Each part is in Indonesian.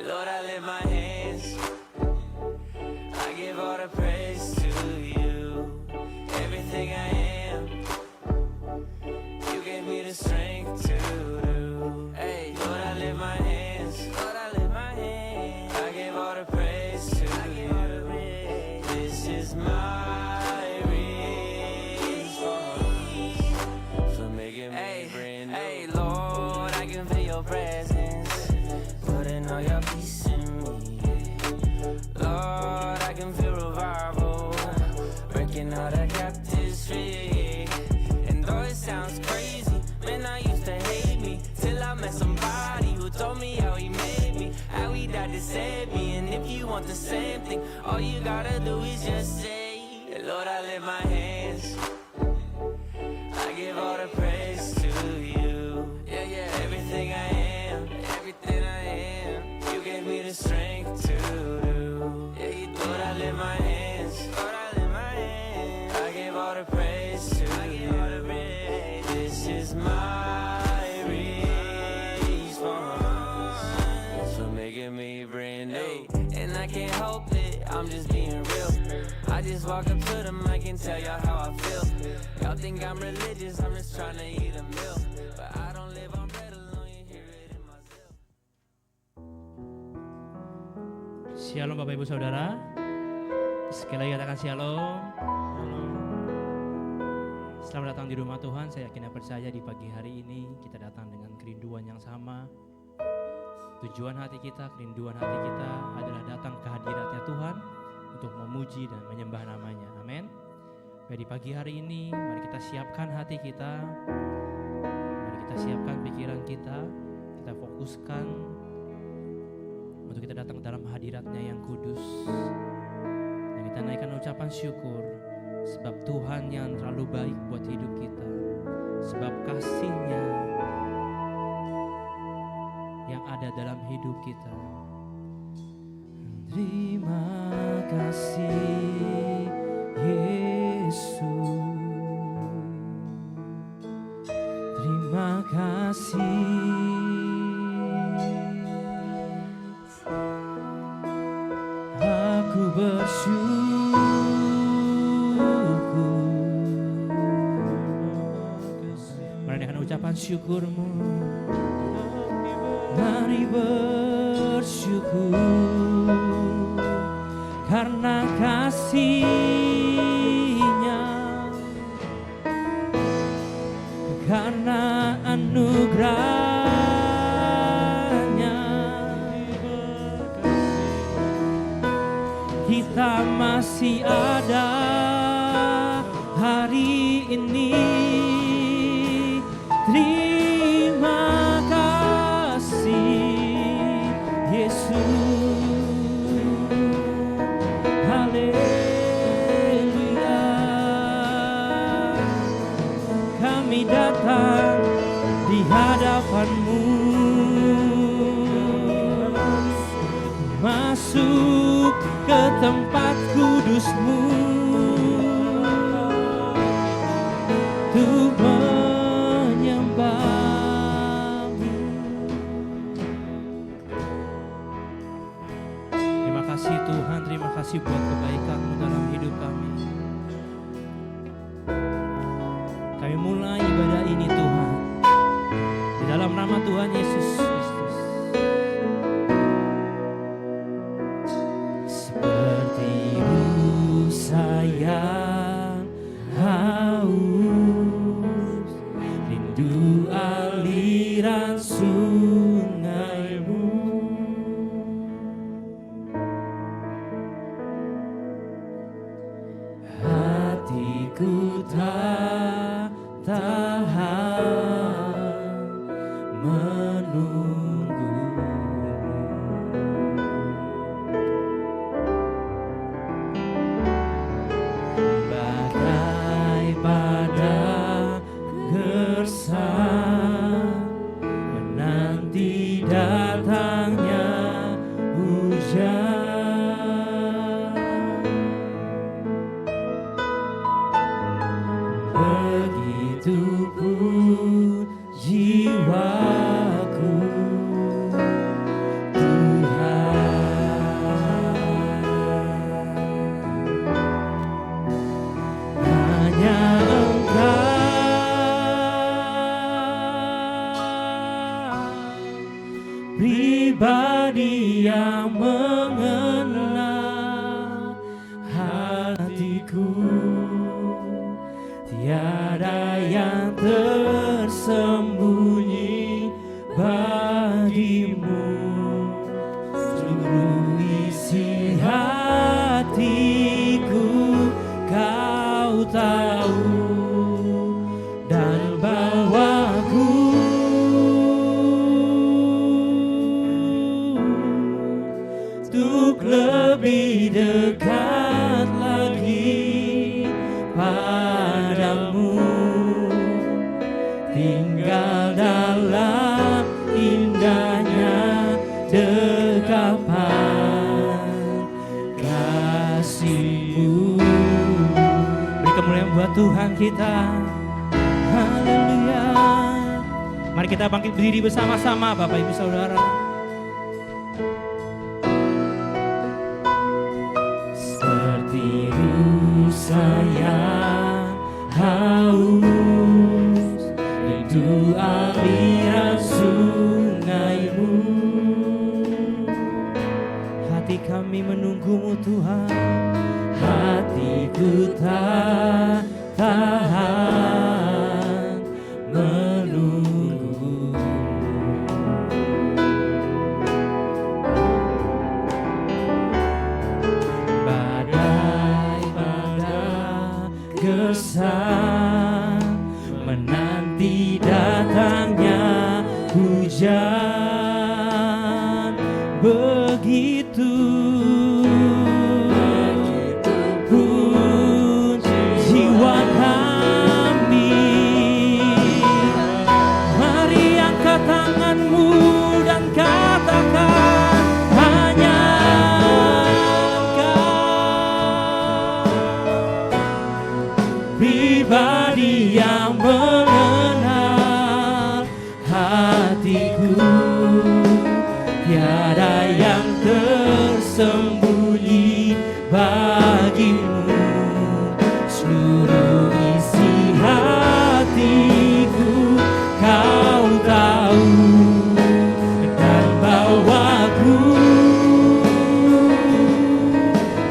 Lord, I lift my hands, I give all the praise to you. Everything I am, you gave me the strength to do. Hey, Lord, I lift my hands, Lord, I lift my hands, I give all the praise to you. This is my response for making me brand new. Hey, Lord, I can feel your presence, putting all your peace in me. Lord, I can feel revival, breaking all the captives free. And though it sounds crazy, man, I used to hate me, till I met somebody who told me how he made me, how he died to save me. And if you want the same thing, all you gotta do is just say, Lord, I lift my hands, I give all the praise to you. Yeah, yeah, everything I am, everything I am, you gave me the strength to do. Yeah, you do. Lord, I lift my hands, Lord, I lift my hands, I give all the praise to you. This is my response for making me brand new. And I can't help it, I'm just being real. I just walk up to the mic and tell y'all how I feel. Y'all think I'm religious, I'm just trying to eat a meal. But I don't live on bread alone, you hear it in my zeal. Shalom Bapak Ibu Saudara. Sekali lagi katakan shalom. Selamat datang di rumah Tuhan. Saya yakin dan percaya di pagi hari ini kita datang dengan kerinduan yang sama. Tujuan hati kita, kerinduan hati kita adalah datang ke hadiratnya Tuhan untuk memuji dan menyembah namanya. Amin. Di pagi hari ini mari kita siapkan hati kita, mari kita siapkan pikiran kita, kita fokuskan untuk kita datang dalam hadiratnya yang kudus. Dan kita naikkan ucapan syukur sebab Tuhan yang terlalu baik buat hidup kita, sebab kasih-Nya yang ada dalam hidup kita. Terima kasih Yesus, terima kasih. Aku bersyukur. Mari dengan ucapan syukurmu, mari bersyukur karena kasih-Nya, karena anugerah-Nya kita masih ada hari ini. Terima kasih Yesus, haleluya. Kami datang di hadapan-Mu masuk ke tempat kudus-Mu untuk menyembah-Mu. Terima kasih Tuhan, terima kasih buat kebaikan-Mu dalam hidup kami. Kami mulai ibadah ini Tuhan di dalam nama Tuhan Yesus Kristus. Seperti rusa yang haus, rindu aliran sungai-Mu. Hatiku tak tahan menunggu-Mu. Bagai pada gersang menanti datangnya hujan. Begitupun jiwaku Tuhan, hanya Engkau pribadi yang mengenal hatiku. Tiada yang tersembunyi bagi-Mu, seluruh isi hatiku Kau tahu, dan bawaku untuk lebih dekat lagi padamu, tinggal dalam indahnya dekapan kasih-Mu. Beri kemuliaan buat Tuhan kita. Haleluya. Mari kita bangkit berdiri bersama-sama Bapak Ibu Saudara. Seperti rusa yang haus, rindu aliran sungai-Mu. Hati kami menunggu-Mu Tuhan, hatiku tak tahan menunggu-Mu. Badai pada gersang menanti datangnya hujan. Begitu pun jiwa kami. Mari angkat tangan-Mu dan katakan, hanya Engkau pribadi yang mengenal hatiku. Tiada yang tersembunyi bagi-Mu, seluruh isi hatiku Kau tahu, dan bawaku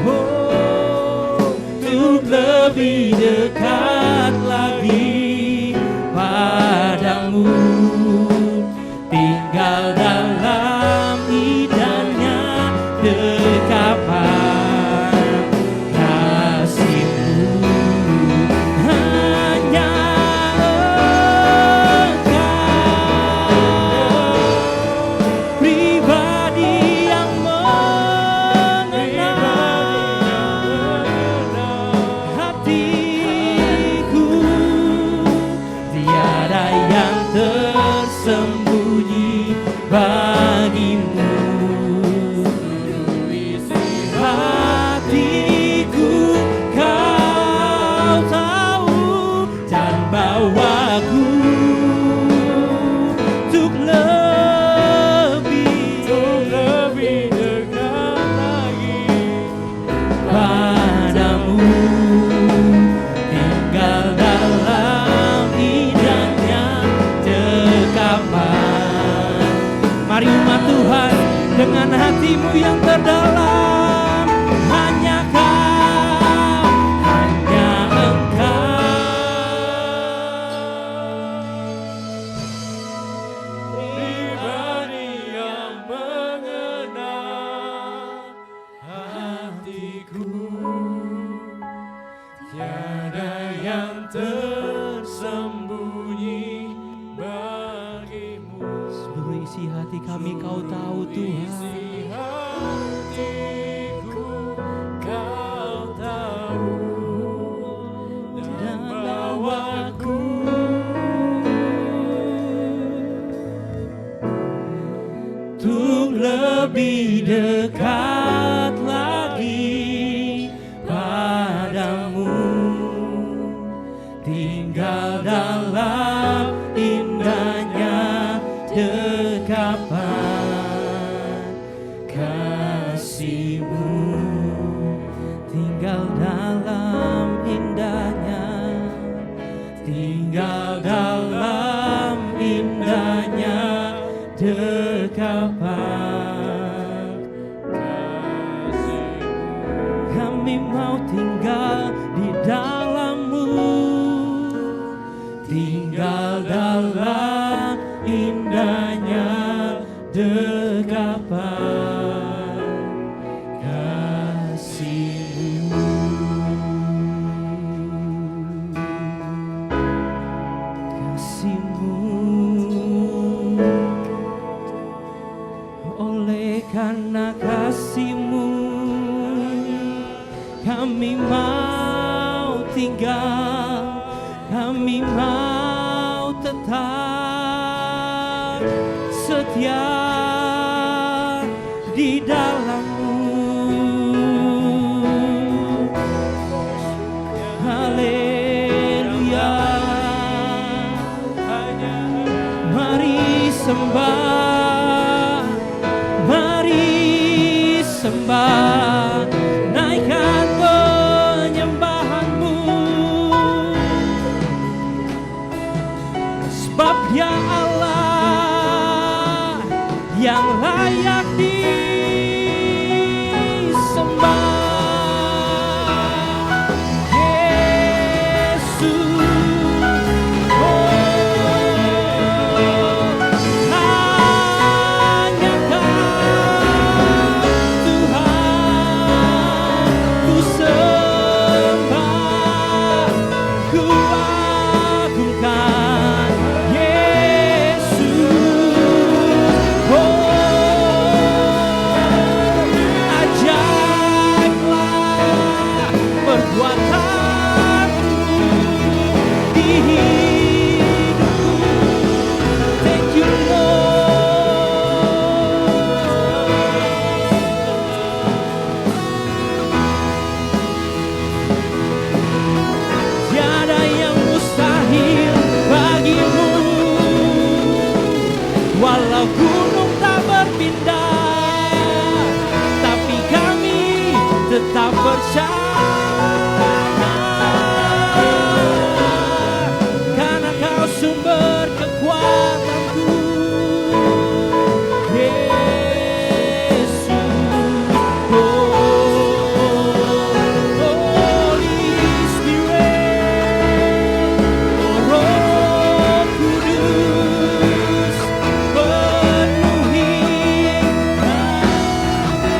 untuk lebih dekat lagi padamu, tinggal dalam indahnya dekapan kasih-Mu. Hanya Engkau pribadi yang mengenal hatiku. Tiada yang tersembunyi bagi-Mu, Mari umat Tuhan dengan hatimu yang terdalam, hanya Kau, hanya Engkau. Pribadi yang mengenal hatiku, tiada yang tersembunyi bagimu. Seluruh isi hati kami Kau tahu Tuhan. Isi hatiku Kau tahu, dan bawaku untuk lebih dekat lagi padamu, tinggal dalam indahnya dekapan kasih-Mu, tinggal dalam indahnya, tinggal dalam indahnya dekapan kasih-Mu. Kami mau tinggal di dalam-Mu, tinggal dalam indahnya dekapan kasih-Mu. Kasih-Mu, oleh karena kasih-Mu kami mau tinggal, kami mau tetap setia di dalam-Mu. Haleluya, mari sembah, mari sembah, naikkan penyembahan-Mu, sebab Dia Allah yang layak disembah. Yesus, hanya Kau Tuhan, ku sembah, ku agungkan. Yesus, ajaiblah perbuatan-Mu di hidupku. Thank you Lord. Tiada yang mustahil bagi-Mu, walau gunung tak berpindah, tapi kami tetap percaya, karena Kau sumber kekuatanku. Yesus, Holy Spirit, Roh Kudus, penuhi kami.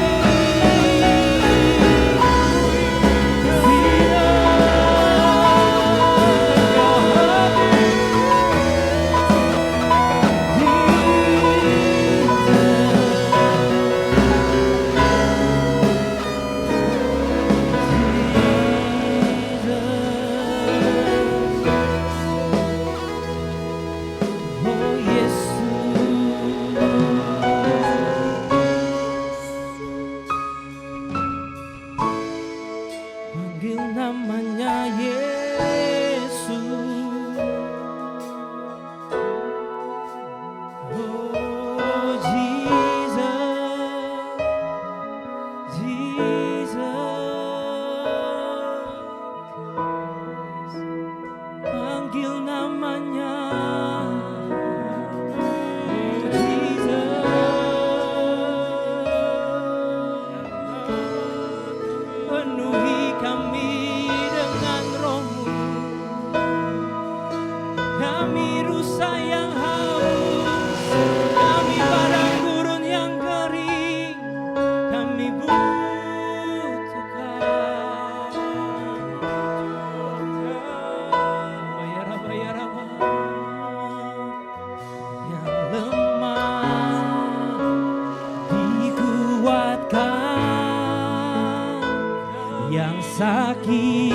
sakit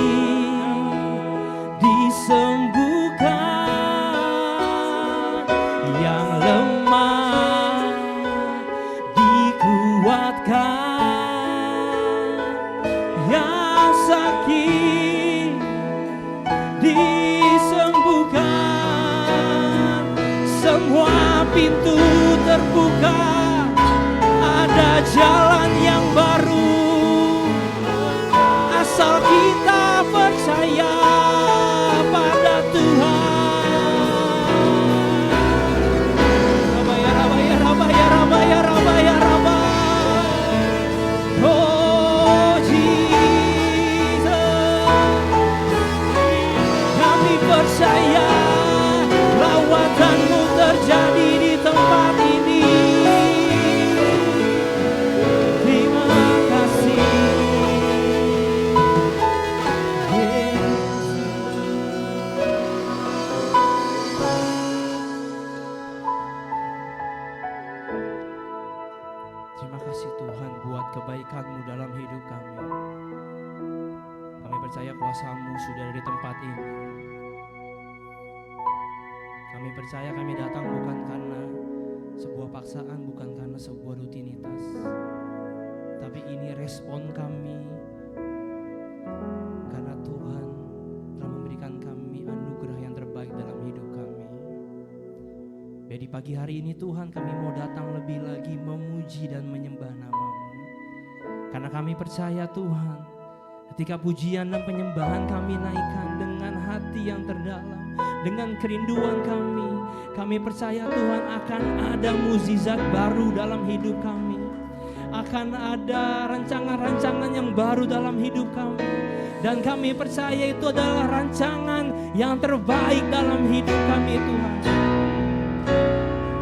disembuhkan, yang lemah dikuatkan, yang sakit disembuhkan. Semua pintu terbuka, ada jalan yang baru, asal kita percaya pada Tuhan. Rabaya, rabaya, rabaya, rabaya, rabaya, rabaya. Oh Jesus, kami percaya lawatan-Mu terjadi di tempat ini. Terima kasih Yesus. Terima kasih Tuhan buat kebaikan-Mu dalam hidup kami. Kami percaya kuasa-Mu sudah ada di tempat ini. Kami percaya kami datang bukan karena sebuah paksaan, bukan karena sebuah rutinitas, tapi ini respon kami karena Tuhan telah memberikan kami anugerah yang terbaik dalam hidup kami. Jadi pagi hari ini Tuhan, kami mau datang lebih lagi memuji dan menyembah nama-Mu, karena kami percaya Tuhan, ketika pujian dan penyembahan kami naikkan dengan hati yang terdalam, dengan kerinduan kami percaya Tuhan akan ada mukjizat baru dalam hidup kami, akan ada rancangan-rancangan yang baru dalam hidup kami, dan kami percaya itu adalah rancangan yang terbaik dalam hidup kami Tuhan.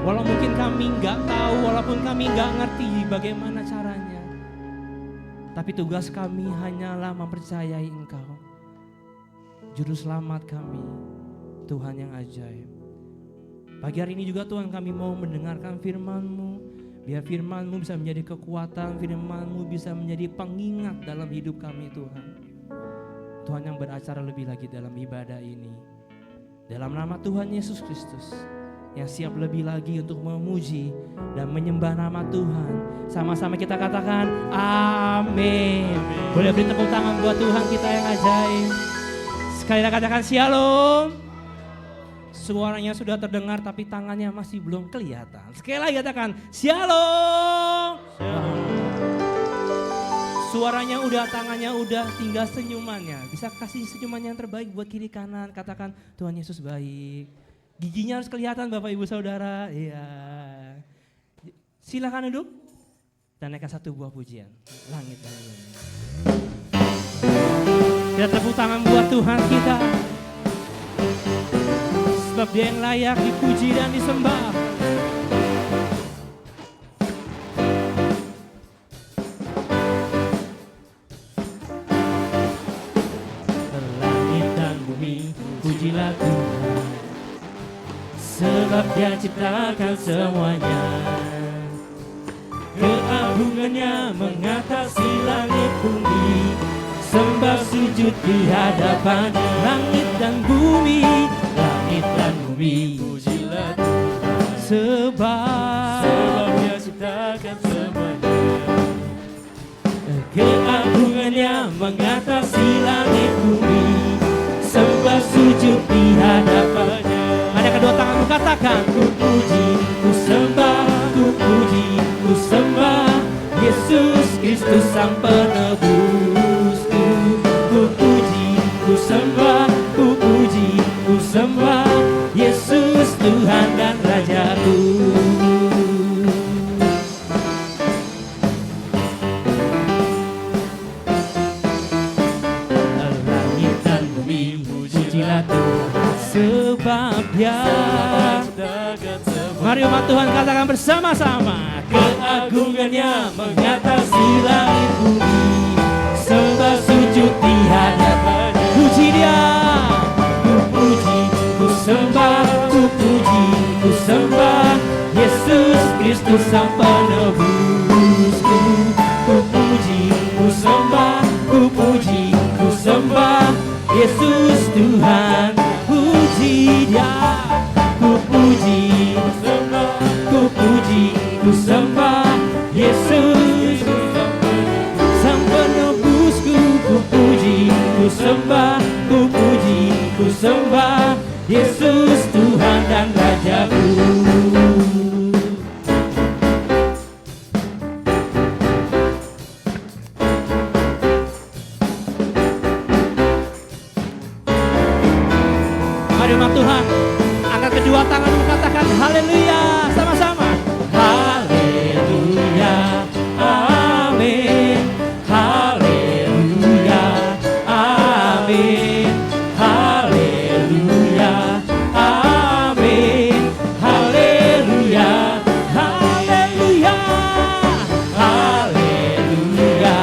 Walau mungkin kami nggak tahu, walaupun kami nggak ngerti bagaimana caranya, tapi tugas kami hanyalah mempercayai Engkau, Juru Selamat kami, Tuhan yang ajaib. Pagi hari ini juga Tuhan, kami mau mendengarkan firman-Mu. Biar firman-Mu bisa menjadi kekuatan, firman-Mu bisa menjadi pengingat dalam hidup kami Tuhan. Tuhan yang beracara lebih lagi dalam ibadah ini. Dalam nama Tuhan Yesus Kristus, yang siap lebih lagi untuk memuji dan menyembah nama Tuhan. Sama-sama kita katakan amin. Boleh beri tepuk tangan buat Tuhan kita yang ajaib. Sekali lagi katakan shalom. Suaranya sudah terdengar tapi tangannya masih belum kelihatan. Sekali lagi katakan shalom. Suaranya udah, tangannya udah, tinggal senyumannya. Bisa kasih senyuman yang terbaik buat kiri kanan. Katakan Tuhan Yesus baik. Giginya harus kelihatan Bapak Ibu Saudara. Iya. Silakan duduk dan naikkan satu buah pujian. Langit dan bumi. Kita tepuk tangan buat Tuhan kita. Sebab Dia yang layak dipuji dan disembah. Langit dan bumi, pujilah Tuhan. Sebab Dia ciptakan semuanya. Keagungannya mengatasi langit bumi. Sembah sujud di hadapan langit dan bumi. Langit dan bumi, pujilah Tuhan. Sebab Dia ciptakan semuanya. Keagungannya mengatasi langit bumi. Sembah sujud di hadapannya. Ada kedua tanganmu, katakan ku puji, ku sembah, ku puji, ku sembah Yesus Kristus Sang Penebusku. Ku puji, ku sembah, ku puji, ku sembah Yesus Tuhan dan Rajaku. Langit dan bumi, pujilah Tuhan. Sebab Dia. Mari umat Tuhan katakan bersama-sama. Keagungannya mengatasi langit bumi. Sembah sujud di hadapan. Puji Dia. Ku puji, ku sembah, ku puji, ku sembah Yesus Kristus Sang Penebusku. Ku puji, ku sembah, ku puji, sembah Yesus, Sang penebusku, ku puji, ku sembah, ku puji, ku sembah Yesus Tuhan dan Rajaku. Mari umat Tuhan, angkat kedua tangan mengatakan haleluya sama-sama. Haleluya, amin. Haleluya, amin. Haleluya, amin. Haleluya, haleluya. Haleluya,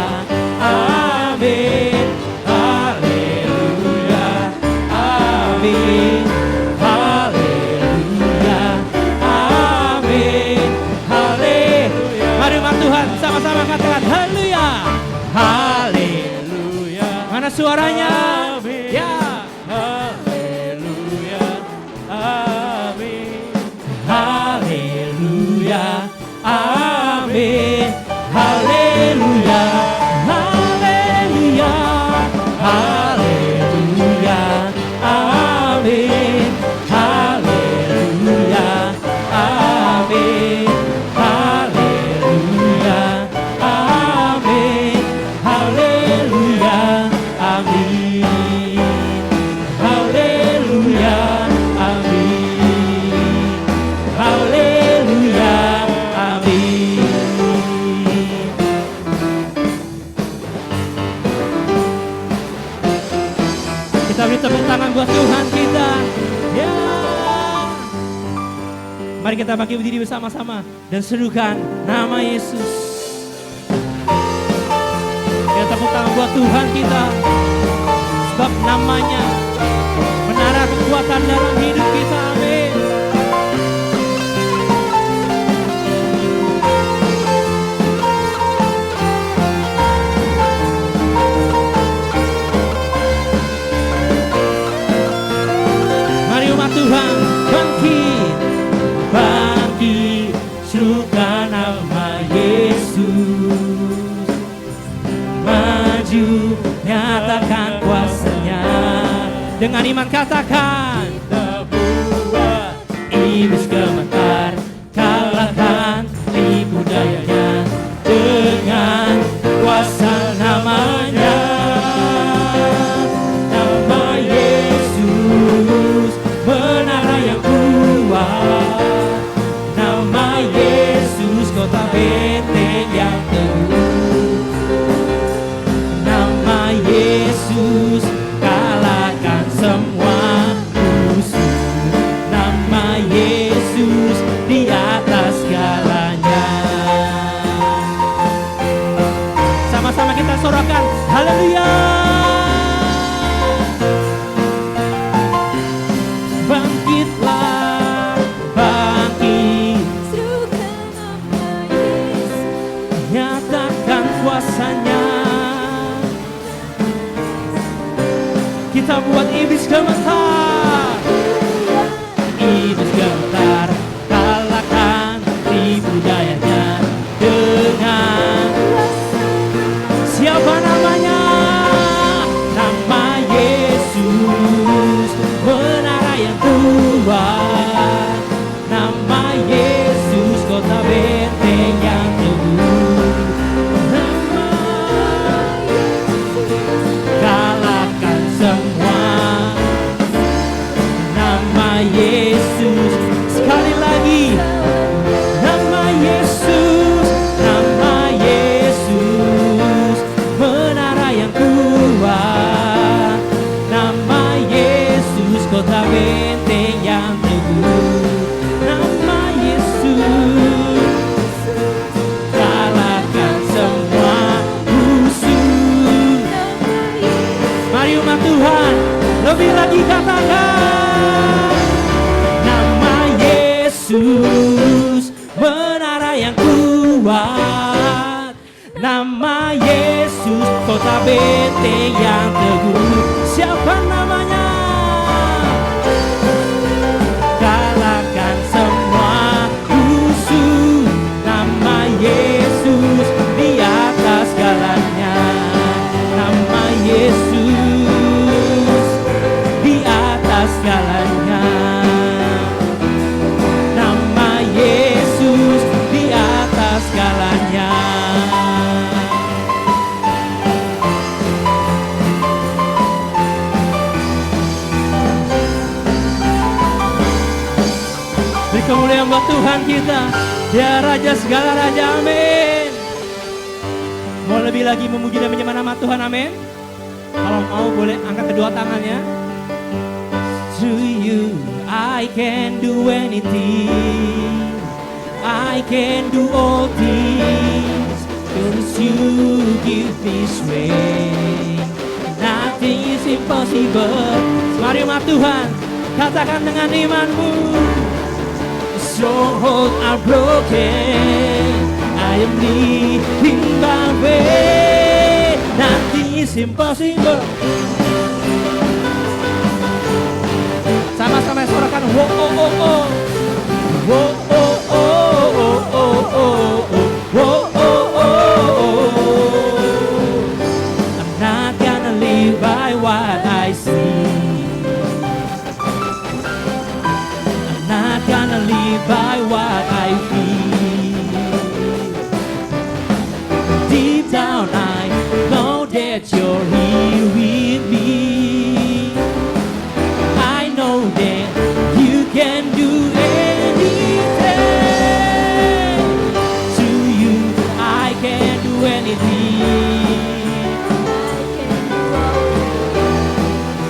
amin. Haleluya, amin. Haleluya, amin. Haleluya. Mari umat Tuhan sama-sama katakan haleluya. Haleluya. Mana suaranya? Ya. Haleluya, amin. Haleluya, amin. Haleluya, haleluya. Haleluya, amin. Haleluya, amin. Haleluya, amin. Haleluya, amin. Haleluya, amin. Haleluya, amin. Kita beri tepuk tangan buat Tuhan kita. Ya. Mari kita bangkit berdiri bersama-sama dan serukan nama Yesus. Kita tepuk tangan buat Tuhan kita. Sebab namanya menara kekuatan dalam hidup kita. Amin. Mari umat Tuhan bangkit, bangkit, serukan nama Yesus. Maju, nyatakan kuasanya. Dengan iman katakan, buat iblis gemetar, kalahkan tipu dayanya. Dengan kuasa namanya, nama Yesus, menara yang kuat. Nama Yesus, kota benteng yang teguh. Nama Yesus, kalahkan semua musuh. Nama Yesus, di atas segalanya. Sama-sama kita sorakan haleluya. Bangkitlah, bangkit, Serukan nama Yesus, nyatakan kuasanya. Kita buat iblis gemetar, iblis gemetar, kalahkan tipu dayanya. Dengan siapa namanya? Nama Yesus, menara yang kuat. Nama Yesus, kota benteng yang teguh. Nama kalahkan semua. Nama Yesus, sekali lagi. Nama Yesus, nama Yesus, menara yang kuat. Nama Yesus, kota benteng yang teguh. Nama Yesus, kalahkan semua musuh. Mari umat Tuhan, lebih lagi katakan, nama Yesus, menara yang kuat. Nama Yesus, kota benteng yang teguh. Siapa namanya? Kalahkan semua musuh. Nama kita. Dia Raja segala Raja, amin. Mau lebih lagi memuji dan menyembah nama Tuhan, amin. Kalau mau boleh angkat kedua tangannya. To you I can do anything, I can do all things, because you give me strength. Nothing is impossible. Mari umat Tuhan, katakan dengan imanmu. Strongholds are broken, I am living by faith. Nothing is impossible. Sama-sama suarakan wo oh oh oh. Wo oh oh oh oh oh. Wo oh oh oh. I'm not gonna live by what I see, I'm not gonna live by what I feel. Deep down I know that you're here with me. I know that you can do anything. To you I can do anything.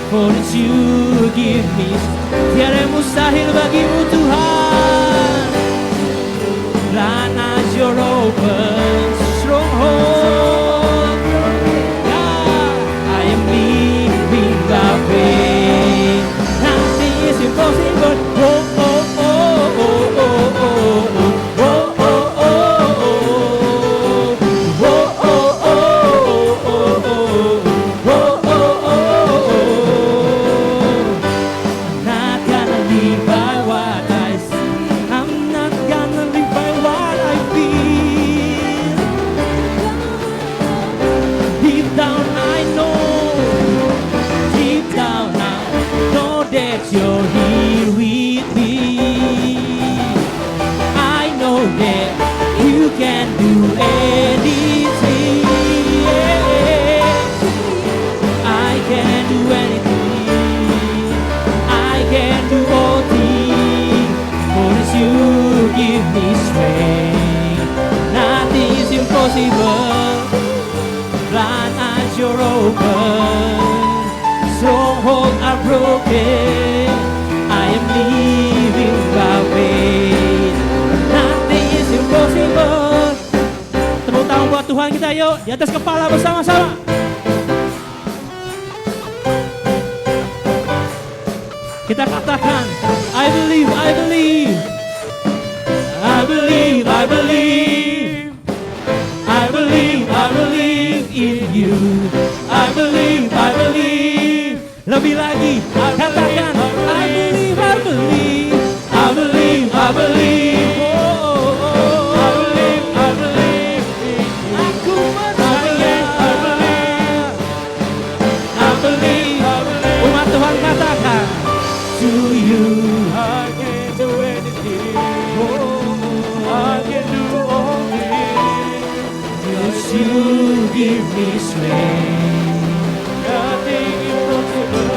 For it's you give me. Tiada yang mustahil bagimu Tuhan. Run as your open stronghold. Yeah, I am living by faith. Nothing is impossible. Oh oh oh oh oh oh. Oh oh oh oh. Oh oh oh oh. Oh oh oh. Not gonna live by what I see, I'm not gonna live by what I feel. Deep down I know, deep down I know that you're here with me. I know that you can do anything. I can do anything, I can do all things, for it's you give me strength. Nothing is impossible. Blind eyes you're open, strongholds are broken. I am living by faith. Nothing is impossible. Tepuk tangan buat Tuhan kita yuk, di atas kepala bersama-sama. Kita katakan, I believe, I believe, I believe, I believe, I believe, I believe in you. I believe, I believe. Lebih lagi, katakan, I believe, I believe, I believe, I believe. Oh, oh, oh. I believe, I believe. Aku percaya. I believe, I believe, I believe. Umat Tuhan katakan, to you I can do anything. Oh, I can do all things. Yes, you give me strength. Nothing impossible.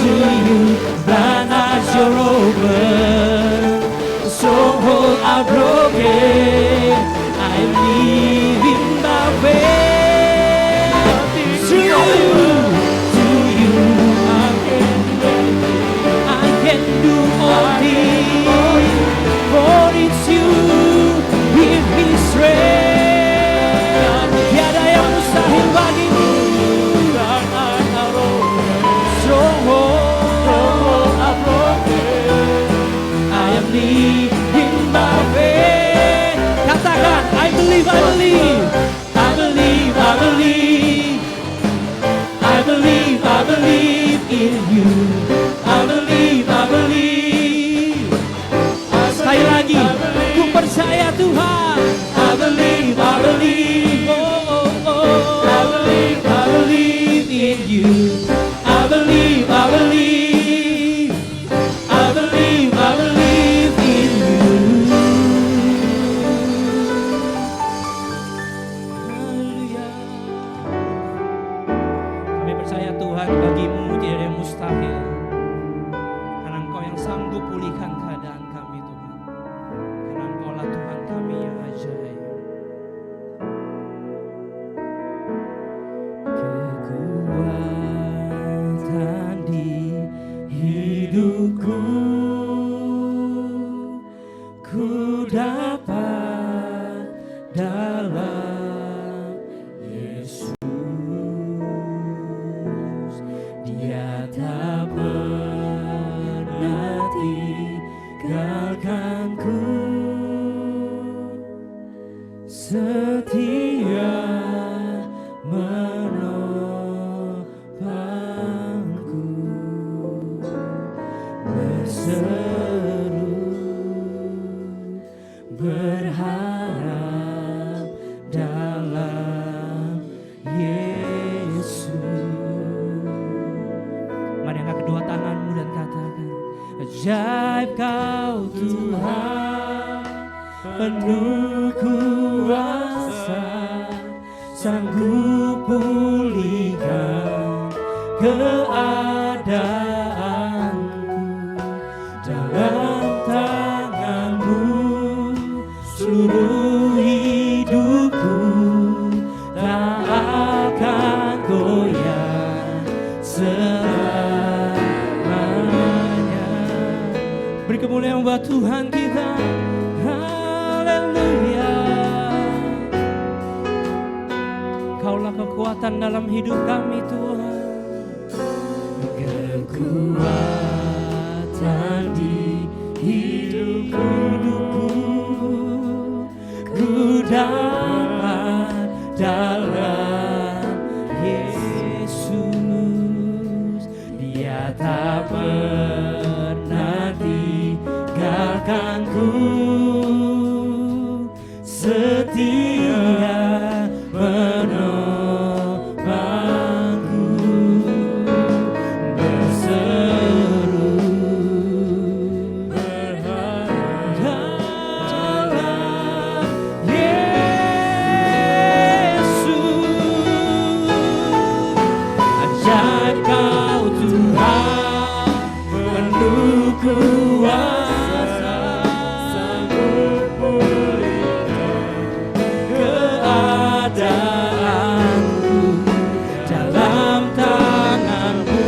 To you, blind eyes you're open, strongholds are broken. I'm living by faith. To you, I can do all things, for it's you give me strength. Tiada yang mustahil bagimu. Stronghold are broken. I am living by faith. Katakan, I believe, I believe. dalam Yesus. Dia tak pernah tinggalkanku, setia menopangku, berseru berharap dalam Yesus. Mari angkat kedua tanganmu dan katakan, ajaib Kau Tuhan, penuh kuasa, sanggup pulihkan keadaanku. Dalam tangan-Mu seluruh hidupku tak akan goyah selamanya. Beri kemuliaan buat Tuhan kita. Haleluya. Kaulah kekuatan dalam hidup kami Tuhan. Kekuatan di hidupku, ku dapat dalam Yesus. Dia tak pernah tinggalkanku, setia menopangku, berseru berharap dalam Yesus. Ajaib Kau Tuhan, penuh kuasa, sanggup pulihkan keadaanku. Dalam tangan-Mu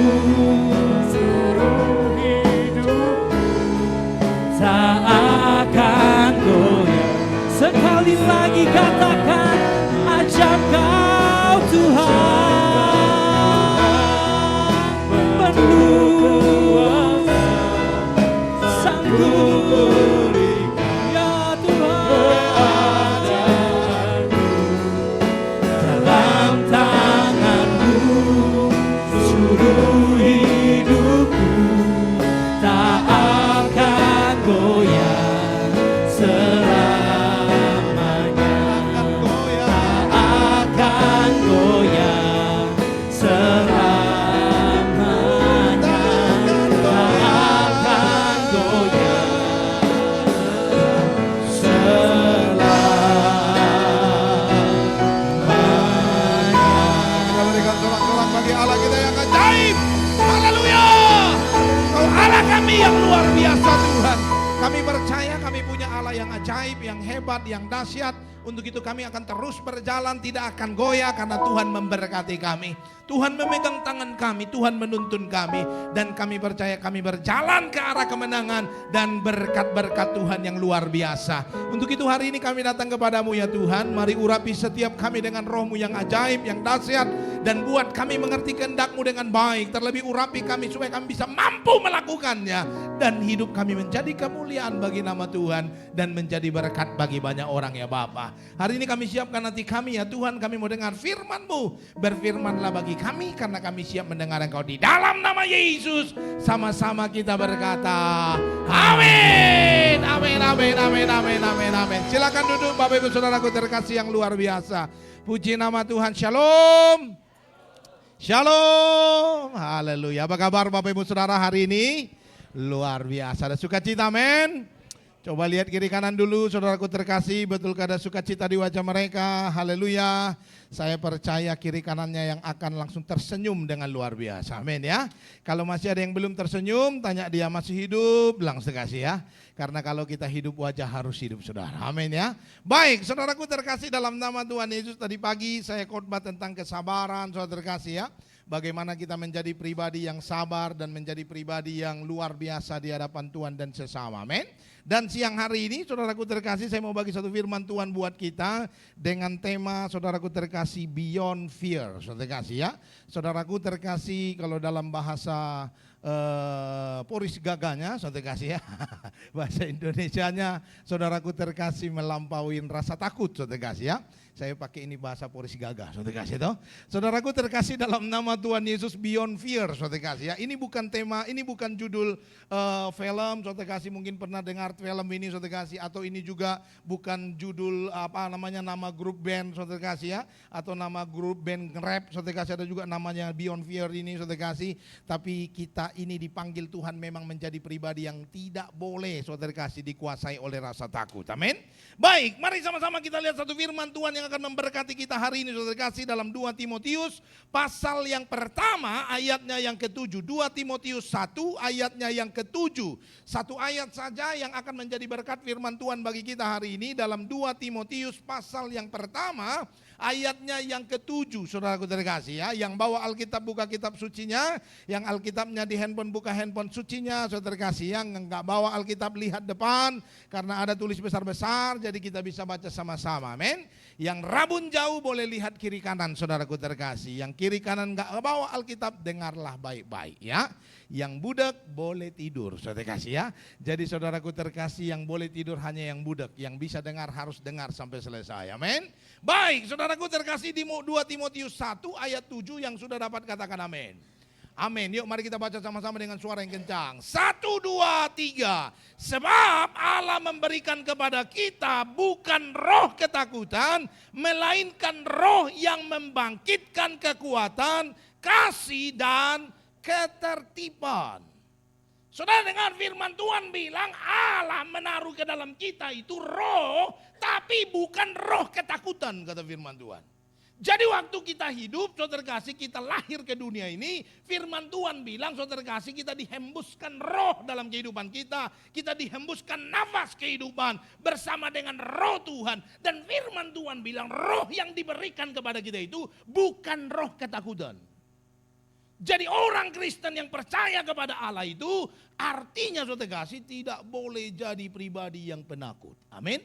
seluruh hidup tak akan goyah. Sekali lagi katakan, ajaib Kau Tuhan, penuh sanggup ya Tuhan. Dalam tangan-Mu seluruh hidupku tak akan goyah selamanya. Tak akan goyah selamanya. Tak akan goyah Kita berikan sorak-sorak bagi Allah kita yang ajaib. Haleluya. Kau Allah kami yang luar biasa Tuhan. Kami percaya kami punya Allah yang ajaib, yang hebat, yang dahsyat. Untuk itu kami akan terus berjalan, tidak akan goyah karena Tuhan memberkati kami. Tuhan memegang tangan kami, Tuhan menuntun kami. Dan kami percaya kami berjalan ke arah kemenangan dan berkat-berkat Tuhan yang luar biasa. Untuk itu hari ini kami datang kepadamu ya Tuhan. Mari urapi setiap kami dengan roh-Mu yang ajaib, yang dahsyat. Dan buat kami mengerti kehendak-Mu dengan baik. Terlebih urapi kami supaya kami bisa mampu melakukannya. Dan hidup kami menjadi kemuliaan bagi nama Tuhan. Dan menjadi berkat bagi banyak orang ya Bapa. Hari ini kami siapkan hati kami ya Tuhan. Kami mau dengar firman-Mu. Berfirmanlah bagi kami karena kami siap mendengar Engkau di dalam nama Yesus. Sama-sama kita berkata amin. Amin, amin, amin, amin, amin, amin. Silakan duduk Bapak Ibu Saudaraku terkasih yang luar biasa. Puji nama Tuhan. Shalom. Shalom. Haleluya. Apa kabar Bapak Ibu Saudara hari ini? Luar biasa. Ada sukacita, men. Coba lihat kiri kanan dulu, saudaraku terkasih, betulkah ada sukacita di wajah mereka? Haleluya. Saya percaya kiri kanannya yang akan langsung tersenyum dengan luar biasa. Amin ya. Kalau masih ada yang belum tersenyum, tanya dia masih hidup, langsung kasih ya. Karena kalau kita hidup, wajah harus hidup saudara. Amin ya. Baik, saudaraku terkasih dalam nama Tuhan Yesus. Tadi pagi saya khotbah tentang kesabaran, saudara terkasih ya. bagaimana kita menjadi pribadi yang sabar dan menjadi pribadi yang luar biasa di hadapan Tuhan dan sesama. Amin. Dan siang hari ini saudaraku terkasih, saya mau bagi satu firman Tuhan buat kita dengan tema saudaraku terkasih Beyond Fear. Saudara terkasih ya. Saudaraku terkasih, kalau dalam bahasa Poris gaganya, saudara terkasih ya. Bahasa Indonesianya saudaraku terkasih melampauin rasa takut, saudara terkasih ya. Saya pakai ini bahasa Poris gagah, saudara terkasih toh. Saudaraku terkasih, dalam nama Tuhan Yesus, Beyond Fear, saudara terkasih ya. Ini bukan tema, ini bukan judul film, saudara terkasih mungkin pernah dengar film ini, saudara terkasih, atau ini juga bukan judul nama grup band, saudara terkasih ya, atau nama grup band rap, saudara terkasih, ada juga namanya Beyond Fear ini, saudara terkasih. Tapi kita ini dipanggil Tuhan memang menjadi pribadi yang tidak boleh, saudara terkasih, dikuasai oleh rasa takut. Amin. Baik, mari sama-sama kita lihat satu firman Tuhan yang akan memberkati kita hari ini, saudara terkasih, dalam 2 Timotius pasal yang pertama ayatnya yang ke-7. 2 Timotius 1 ayatnya yang ke-7. Satu ayat saja yang akan menjadi berkat firman Tuhan bagi kita hari ini dalam 2 Timotius pasal yang pertama ayatnya yang ke-7. Saudaraku terkasih ya, yang bawa Alkitab buka kitab sucinya, yang Alkitabnya di handphone buka handphone sucinya, saudara terkasih. Yang enggak bawa Alkitab lihat depan karena ada tulis besar-besar jadi kita bisa baca sama-sama. Amin. Yang rabun jauh boleh lihat kiri kanan, saudaraku terkasih. Yang kiri kanan enggak bawa Alkitab, dengarlah baik-baik ya. Yang budak boleh tidur, saudara terkasih ya. Jadi saudaraku terkasih, yang boleh tidur hanya yang budak, yang bisa dengar harus dengar sampai selesai. Amin. Baik, saudaraku terkasih, di 2 Timotius 1 ayat 7 yang sudah dapat katakan amin. Amin. Yuk mari kita baca sama-sama dengan suara yang kencang. 1, 2, 3. Sebab Allah memberikan kepada kita bukan roh ketakutan, melainkan roh yang membangkitkan kekuatan, kasih dan ketertiban. Saudara dengar firman Tuhan bilang Allah menaruh ke dalam kita itu roh, tapi bukan roh ketakutan, kata firman Tuhan. Jadi waktu kita hidup, saudara kasih, kita lahir ke dunia ini, firman Tuhan bilang, saudara kasih, kita dihembuskan roh dalam kehidupan kita dihembuskan nafas kehidupan bersama dengan roh Tuhan. Dan firman Tuhan bilang roh yang diberikan kepada kita itu bukan roh ketakutan. Jadi orang Kristen yang percaya kepada Allah itu artinya, saudara kasih, tidak boleh jadi pribadi yang penakut. Amin.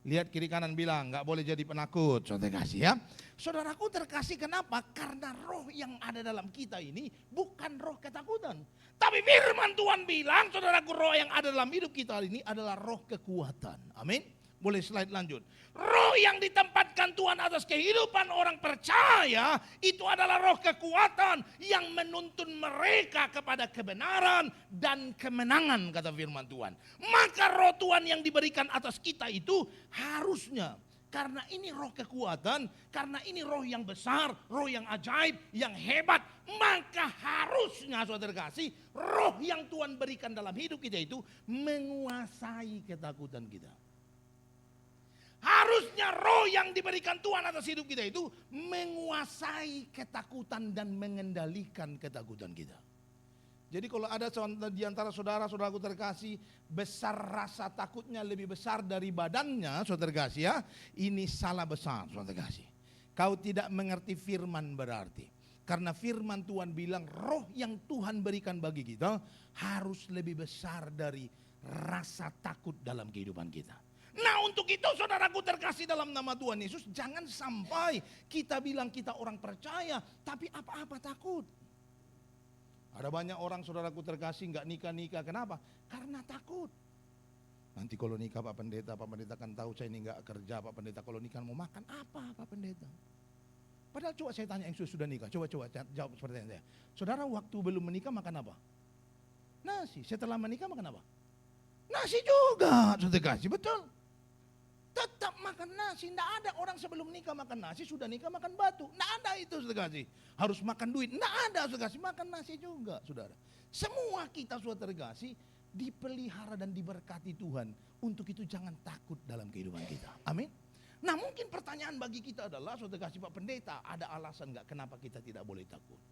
Lihat kiri kanan bilang gak boleh jadi penakut, saudara kasih ya. Saudaraku terkasih, kenapa? Karena roh yang ada dalam kita ini bukan roh ketakutan. Tapi firman Tuhan bilang, saudaraku, roh yang ada dalam hidup kita ini adalah roh kekuatan. Amin. Boleh slide lanjut. Roh yang ditempatkan Tuhan atas kehidupan orang percaya itu adalah roh kekuatan yang menuntun mereka kepada kebenaran dan kemenangan, kata firman Tuhan. Maka roh Tuhan yang diberikan atas kita itu harusnya, karena ini roh kekuatan, karena ini roh yang besar, roh yang ajaib, yang hebat, maka harusnya, saudara kasih, roh yang Tuhan berikan dalam hidup kita itu menguasai ketakutan kita. Harusnya roh yang diberikan Tuhan atas hidup kita itu menguasai ketakutan dan mengendalikan ketakutan kita. Jadi kalau ada di antara saudara-saudaraku terkasih, besar rasa takutnya lebih besar dari badannya, saudara terkasih ya, ini salah besar, saudara terkasih. Kau tidak mengerti firman berarti. Karena firman Tuhan bilang roh yang Tuhan berikan bagi kita harus lebih besar dari rasa takut dalam kehidupan kita. Nah untuk itu saudaraku terkasih dalam nama Tuhan Yesus, jangan sampai kita bilang kita orang percaya tapi apa-apa takut. Ada banyak orang saudaraku terkasih nggak nikah-nikah, kenapa? Karena takut. Nanti kalau nikah Pak Pendeta kan tahu saya ini nggak kerja, Pak Pendeta kalau nikah mau makan apa Pak Pendeta? Padahal coba saya tanya yang sudah nikah, coba jawab seperti saya. Saudara waktu belum menikah makan apa? Nasi. Setelah menikah makan apa? Nasi juga, saudara kasih, betul. Tetap makan nasi, tidak ada orang sebelum nikah makan nasi, sudah nikah makan batu. Tidak ada itu, saudara kasih. Harus makan duit, tidak ada, saudara kasih. Makan nasi juga, saudara. Semua kita, saudara kasih, dipelihara dan diberkati Tuhan. Untuk itu jangan takut dalam kehidupan kita. Amin. Nah mungkin pertanyaan bagi kita adalah, saudara kasih, Pak Pendeta, ada alasan nggak kenapa kita tidak boleh takut?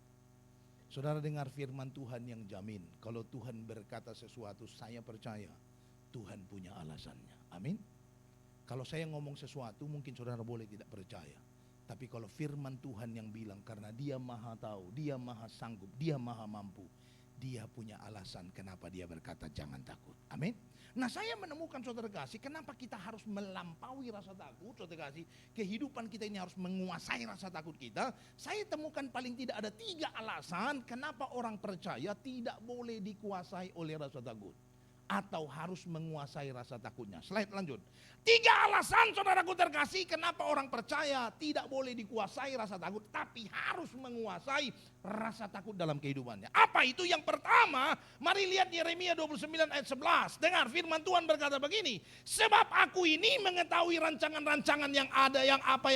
Saudara dengar firman Tuhan yang jamin, kalau Tuhan berkata sesuatu, saya percaya Tuhan punya alasannya. Amin. Kalau saya ngomong sesuatu mungkin saudara boleh tidak percaya. Tapi kalau firman Tuhan yang bilang karena dia maha tahu, dia maha sanggup, dia maha mampu, dia punya alasan kenapa dia berkata jangan takut. Amin. Nah, saya menemukan saudara kasih, kenapa kita harus melampaui rasa takut, saudara kasih. Kehidupan kita ini harus menguasai rasa takut kita. Saya temukan paling tidak ada 3 alasan kenapa orang percaya tidak boleh dikuasai oleh rasa takut. Atau harus menguasai rasa takutnya. Slide lanjut. 3 alasan saudaraku terkasih kenapa orang percaya tidak boleh dikuasai rasa takut, tapi harus menguasai rasa takut dalam kehidupannya. Apa itu? Yang pertama, mari lihat Yeremia 29 ayat 11. Dengar firman Tuhan berkata begini, sebab aku ini mengetahui rancangan-rancangan yang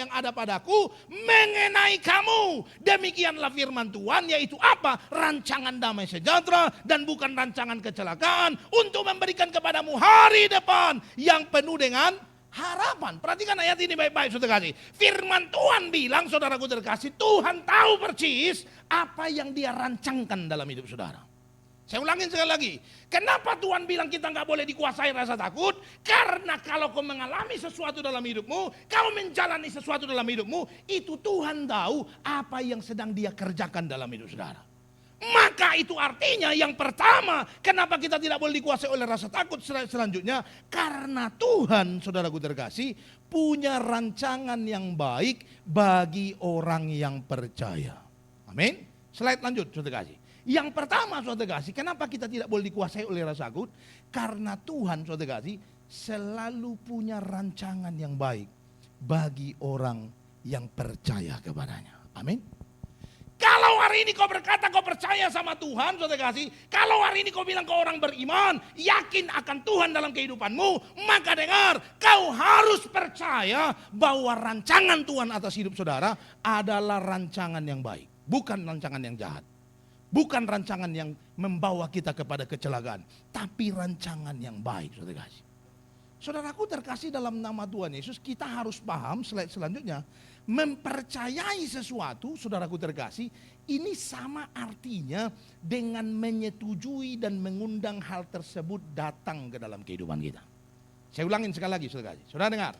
ada padaku mengenai kamu. Demikianlah firman Tuhan, yaitu apa? Rancangan damai sejahtera dan bukan rancangan kecelakaan, untuk memberikan kepadamu hari depan yang penuh dengan harapan. Perhatikan ayat ini baik-baik saudara kasih. Firman Tuhan bilang saudaraku terkasih, Tuhan tahu persis apa yang dia rancangkan dalam hidup saudara. Saya ulangin sekali lagi. Kenapa Tuhan bilang kita nggak boleh dikuasai rasa takut? Karena kalau kau mengalami sesuatu dalam hidupmu, kau menjalani sesuatu dalam hidupmu, itu Tuhan tahu apa yang sedang dia kerjakan dalam hidup saudara. Maka itu artinya yang pertama, kenapa kita tidak boleh dikuasai oleh rasa takut selanjutnya? Karena Tuhan, saudaraku terkasih, punya rancangan yang baik bagi orang yang percaya. Amin. Slide lanjut, saudara kasih. Yang pertama, saudara kasih, kenapa kita tidak boleh dikuasai oleh rasa takut? Karena Tuhan, saudara kasih, selalu punya rancangan yang baik bagi orang yang percaya kepadanya. Amin. Kalau hari ini kau berkata kau percaya sama Tuhan, saudara kasih. Kalau hari ini kau bilang kau orang beriman, yakin akan Tuhan dalam kehidupanmu, maka dengar, kau harus percaya bahwa rancangan Tuhan atas hidup saudara adalah rancangan yang baik, bukan rancangan yang jahat. Bukan rancangan yang membawa kita kepada kecelakaan, tapi rancangan yang baik, saudara kasih. Saudaraku terkasih dalam nama Tuhan Yesus, kita harus paham slide selanjutnya. Mempercayai sesuatu, saudaraku terkasih, ini sama artinya dengan menyetujui dan mengundang hal tersebut datang ke dalam kehidupan kita. Saya ulangin sekali lagi, saudara kasih. Saudara dengar,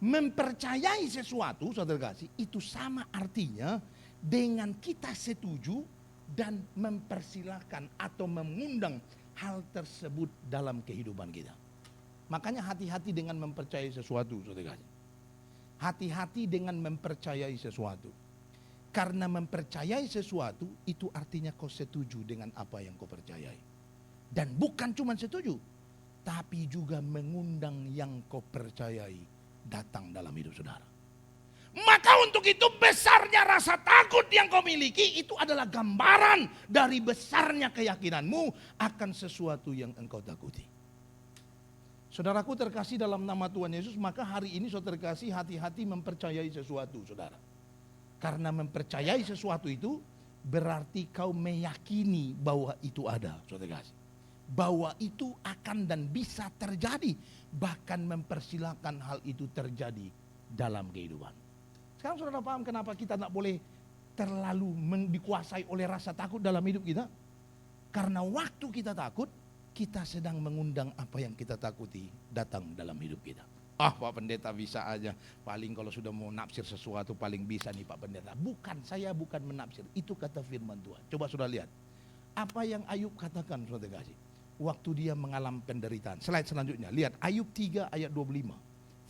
mempercayai sesuatu, saudara kasih, itu sama artinya dengan kita setuju dan mempersilahkan atau mengundang hal tersebut dalam kehidupan kita. Makanya hati-hati dengan mempercayai sesuatu, saudara kasih. Hati-hati dengan mempercayai sesuatu. Karena mempercayai sesuatu itu artinya kau setuju dengan apa yang kau percayai. Dan bukan cuma setuju, tapi juga mengundang yang kau percayai datang dalam hidup saudara. Maka untuk itu besarnya rasa takut yang kau miliki itu adalah gambaran dari besarnya keyakinanmu akan sesuatu yang engkau takuti. Saudaraku terkasih dalam nama Tuhan Yesus, maka hari ini saudara terkasih hati-hati mempercayai sesuatu, saudara. Karena mempercayai sesuatu itu berarti kau meyakini bahwa itu ada, saudara terkasih. Bahwa itu akan dan bisa terjadi, bahkan mempersilahkan hal itu terjadi dalam kehidupan. Sekarang saudara paham kenapa kita tidak boleh terlalu dikuasai oleh rasa takut dalam hidup kita? Karena waktu kita takut, kita sedang mengundang apa yang kita takuti datang dalam hidup kita. Pak pendeta bisa aja, paling kalau sudah mau nafsir sesuatu paling bisa nih Pak pendeta. Bukan, saya bukan menafsir, itu kata firman Tuhan. Coba sudah lihat, apa yang Ayub katakan saudara kasih, waktu dia mengalami penderitaan. Slide selanjutnya, lihat Ayub 3 ayat 25.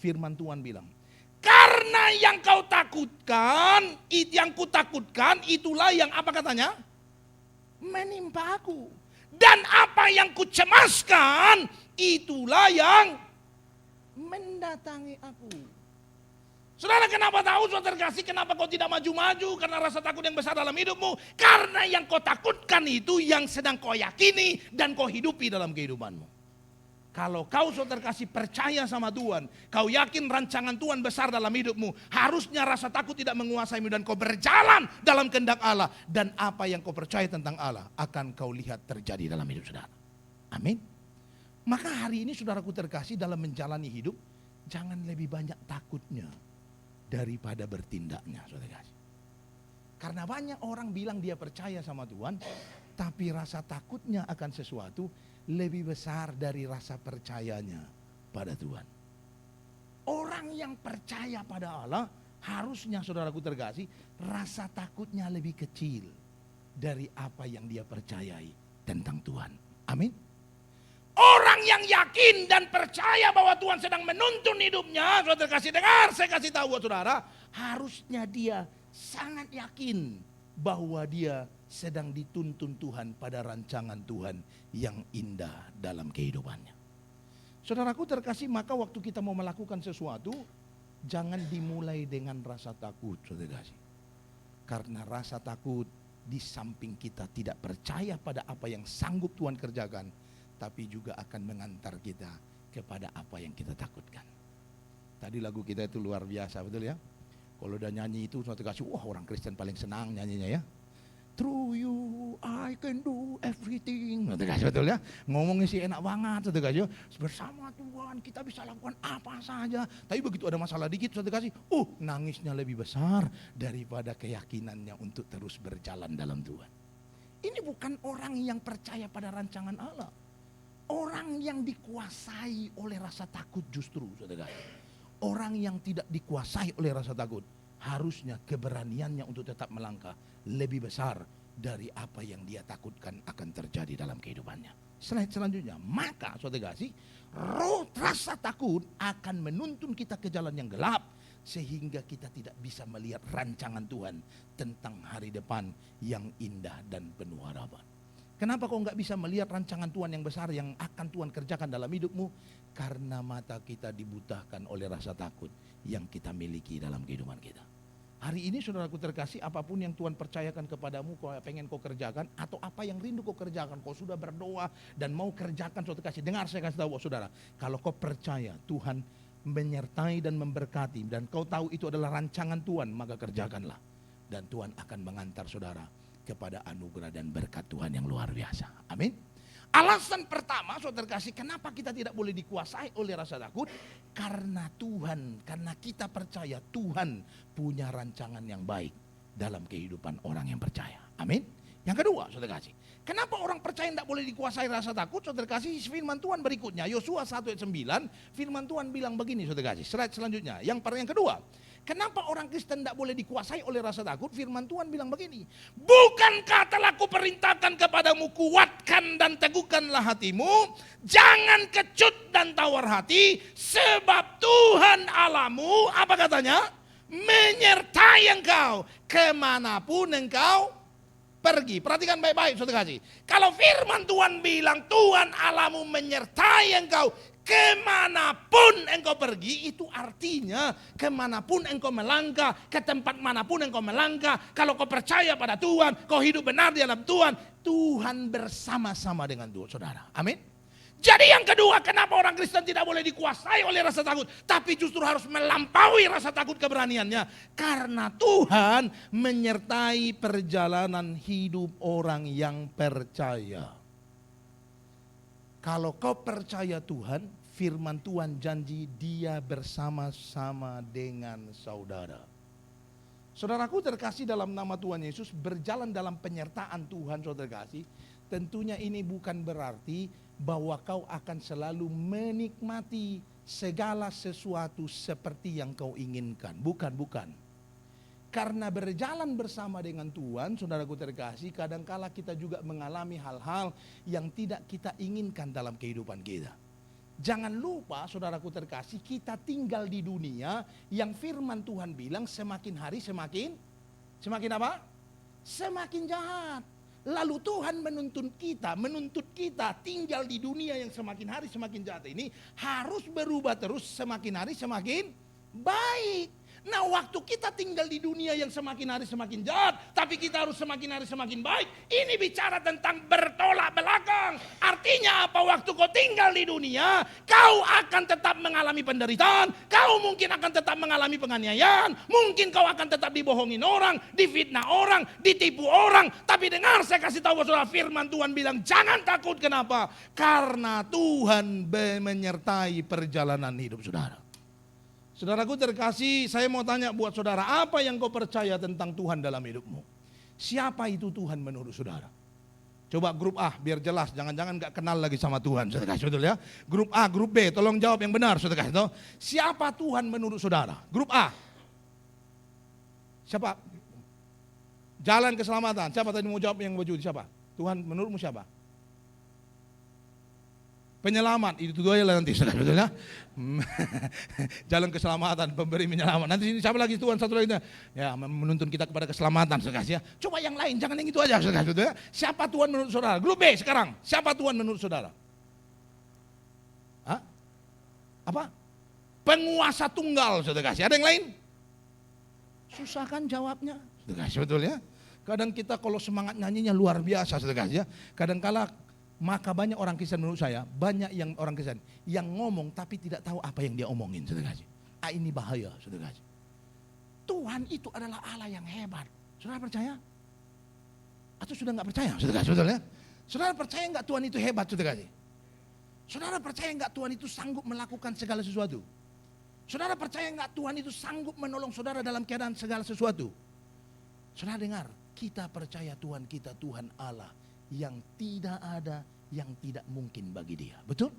Firman Tuhan bilang, karena yang kau takutkan, yang kutakutkan itulah yang apa katanya? Menimpa aku. Dan apa yang kucemaskan, itulah yang mendatangi aku. Saudara kenapa tahu, saudara kasih, kenapa kau tidak maju-maju? Karena rasa takut yang besar dalam hidupmu. Karena yang kau takutkan itu yang sedang kau yakini dan kau hidupi dalam kehidupanmu. Kalau kau saudara kasih percaya sama Tuhan, kau yakin rancangan Tuhan besar dalam hidupmu, harusnya rasa takut tidak menguasaimu dan kau berjalan dalam kehendak Allah. Dan apa yang kau percaya tentang Allah akan kau lihat terjadi dalam hidup saudara. Amin. Maka hari ini saudaraku terkasih dalam menjalani hidup, jangan lebih banyak takutnya daripada bertindaknya, saudara kasih. Karena banyak orang bilang dia percaya sama Tuhan, tapi rasa takutnya akan sesuatu lebih besar dari rasa percayanya pada Tuhan. Orang yang percaya pada Allah harusnya saudaraku terkasih, rasa takutnya lebih kecil dari apa yang dia percayai tentang Tuhan. Amin. Orang yang yakin dan percaya bahwa Tuhan sedang menuntun hidupnya, saudara terkasih, dengar, saya kasih tahu buat saudara, harusnya dia sangat yakin bahwa dia sedang dituntun Tuhan pada rancangan Tuhan yang indah dalam kehidupannya. Saudaraku terkasih, maka waktu kita mau melakukan sesuatu, jangan dimulai dengan rasa takut, saudara terkasih. Karena rasa takut di samping kita tidak percaya pada apa yang sanggup Tuhan kerjakan, tapi juga akan mengantar kita kepada apa yang kita takutkan. Tadi lagu kita itu luar biasa, betul ya? Kalau udah nyanyi itu, saudara terkasih, wah orang Kristen paling senang nyanyinya ya. Through you I can do everything. Betul ya? Ngomongnya sih enak banget, saudara kasih. Bersama Tuhan kita bisa lakukan apa saja. Tapi begitu ada masalah dikit, saudara kasih, nangisnya lebih besar daripada keyakinannya untuk terus berjalan dalam Tuhan. Ini bukan orang yang percaya pada rancangan Allah. Orang yang dikuasai oleh rasa takut justru, saudara kasih. Orang yang tidak dikuasai oleh rasa takut, harusnya keberaniannya untuk tetap melangkah lebih besar dari apa yang dia takutkan akan terjadi dalam kehidupannya. Slide selanjutnya, maka saudara kasih, roh rasa takut akan menuntun kita ke jalan yang gelap sehingga kita tidak bisa melihat rancangan Tuhan tentang hari depan yang indah dan penuh harapan. Kenapa kau nggak bisa melihat rancangan Tuhan yang besar yang akan Tuhan kerjakan dalam hidupmu? Karena mata kita dibutahkan oleh rasa takut yang kita miliki dalam kehidupan kita. Hari ini saudaraku terkasih, apapun yang Tuhan percayakan kepadamu, kau pengen kau kerjakan, atau apa yang rindu kau kerjakan, kau sudah berdoa dan mau kerjakan, saudara terkasih, dengar saya kasih tahu saudara, kalau kau percaya Tuhan menyertai dan memberkati, dan kau tahu itu adalah rancangan Tuhan, maka kerjakanlah. Dan Tuhan akan mengantar saudara kepada anugerah dan berkat Tuhan yang luar biasa. Amin. Alasan pertama, saudara kasih, kenapa kita tidak boleh dikuasai oleh rasa takut? Karena Tuhan, karena kita percaya Tuhan punya rancangan yang baik dalam kehidupan orang yang percaya. Amin. Yang kedua, saudara kasih, kenapa orang percaya tidak boleh dikuasai rasa takut? Saudara kasih, firman Tuhan berikutnya, Yosua 1 ayat 9, firman Tuhan bilang begini, saudara kasih, slide selanjutnya. Yang kedua, kenapa orang Kristen tidak boleh dikuasai oleh rasa takut? Firman Tuhan bilang begini, bukankah telah kuperintahkan kepadamu, kuatkan dan teguhkanlah hatimu, jangan kecut dan tawar hati, sebab Tuhan Allahmu, apa katanya? Menyertai engkau kemanapun engkau pergi. Perhatikan baik-baik, saudara kasih. Kalau firman Tuhan bilang Tuhan Allahmu menyertai engkau kemanapun engkau pergi, itu artinya kemanapun engkau melangkah, ke tempat manapun engkau melangkah, kalau kau percaya pada Tuhan, kau hidup benar di dalam Tuhan, Tuhan bersama-sama dengan saudara. Amin. Jadi yang kedua, kenapa orang Kristen tidak boleh dikuasai oleh rasa takut, tapi justru harus melampaui rasa takut keberaniannya? Karena Tuhan menyertai perjalanan hidup orang yang percaya. Kalau kau percaya Tuhan, firman Tuhan janji dia bersama-sama dengan saudara. Saudaraku terkasih, dalam nama Tuhan Yesus, berjalan dalam penyertaan Tuhan, saudara kasih, tentunya ini bukan berarti bahwa kau akan selalu menikmati segala sesuatu seperti yang kau inginkan. Bukan. Karena berjalan bersama dengan Tuhan, saudaraku terkasih, kadangkala kita juga mengalami hal-hal yang tidak kita inginkan dalam kehidupan kita. Jangan lupa, saudaraku terkasih, kita tinggal di dunia yang firman Tuhan bilang semakin hari semakin apa? Semakin jahat. Lalu Tuhan menuntut kita tinggal di dunia yang semakin hari semakin jahat ini harus berubah terus, semakin hari semakin baik. Nah, waktu kita tinggal di dunia yang semakin hari semakin jahat, tapi kita harus semakin hari semakin baik, ini bicara tentang bertolak belakang. Artinya apa? Waktu kau tinggal di dunia, kau akan tetap mengalami penderitaan, kau mungkin akan tetap mengalami penganiayaan, mungkin kau akan tetap dibohongin orang, difitnah orang, ditipu orang. Tapi dengar, saya kasih tahu saudara, firman Tuhan bilang jangan takut. Kenapa? Karena Tuhan menyertai perjalanan hidup saudara. Saudaraku terkasih, saya mau tanya buat saudara, apa yang kau percaya tentang Tuhan dalam hidupmu? Siapa itu Tuhan menurut saudara? Coba grup A biar jelas, jangan-jangan gak kenal lagi sama Tuhan, saudara kasih, betul ya? Grup A, grup B, tolong jawab yang benar, saudara kasih. Siapa Tuhan menurut saudara? Grup A. Siapa? Jalan keselamatan. Siapa tadi mau jawab yang baju? Siapa? Tuhan menurutmu siapa? Penyelamat, itu dua ya nanti, betul ya? Jalan keselamatan, pemberi penyelamat. Nanti ini siapa lagi Tuhan satu lagi? Ya, menuntun kita kepada keselamatan, saudara ya. Coba yang lain, jangan yang itu aja, saudara. Betul ya? Siapa Tuhan menurut saudara? Grup B sekarang, siapa Tuhan menurut saudara? Hah? Apa? Penguasa tunggal, saudara. Ada yang lain? Susah kan jawabnya, saudara. Betul ya? Kadang kita kalau semangat nyanyinya luar biasa, saudara ya. Kadang kala maka banyak orang Kristen menurut saya, banyak yang orang Kristen yang ngomong tapi tidak tahu apa yang dia omongin, saudara kasih. Ini bahaya, saudara kasih. Tuhan itu adalah Allah yang hebat. Saudara percaya? Atau sudah nggak percaya, saudara kasih, betul ya? Saudara percaya nggak Tuhan itu hebat, saudara kasih? Saudara percaya nggak Tuhan itu sanggup melakukan segala sesuatu? Saudara percaya nggak Tuhan itu sanggup menolong saudara dalam keadaan segala sesuatu? Saudara dengar, kita percaya Tuhan kita Tuhan Allah yang tidak ada yang tidak mungkin bagi dia. Betul?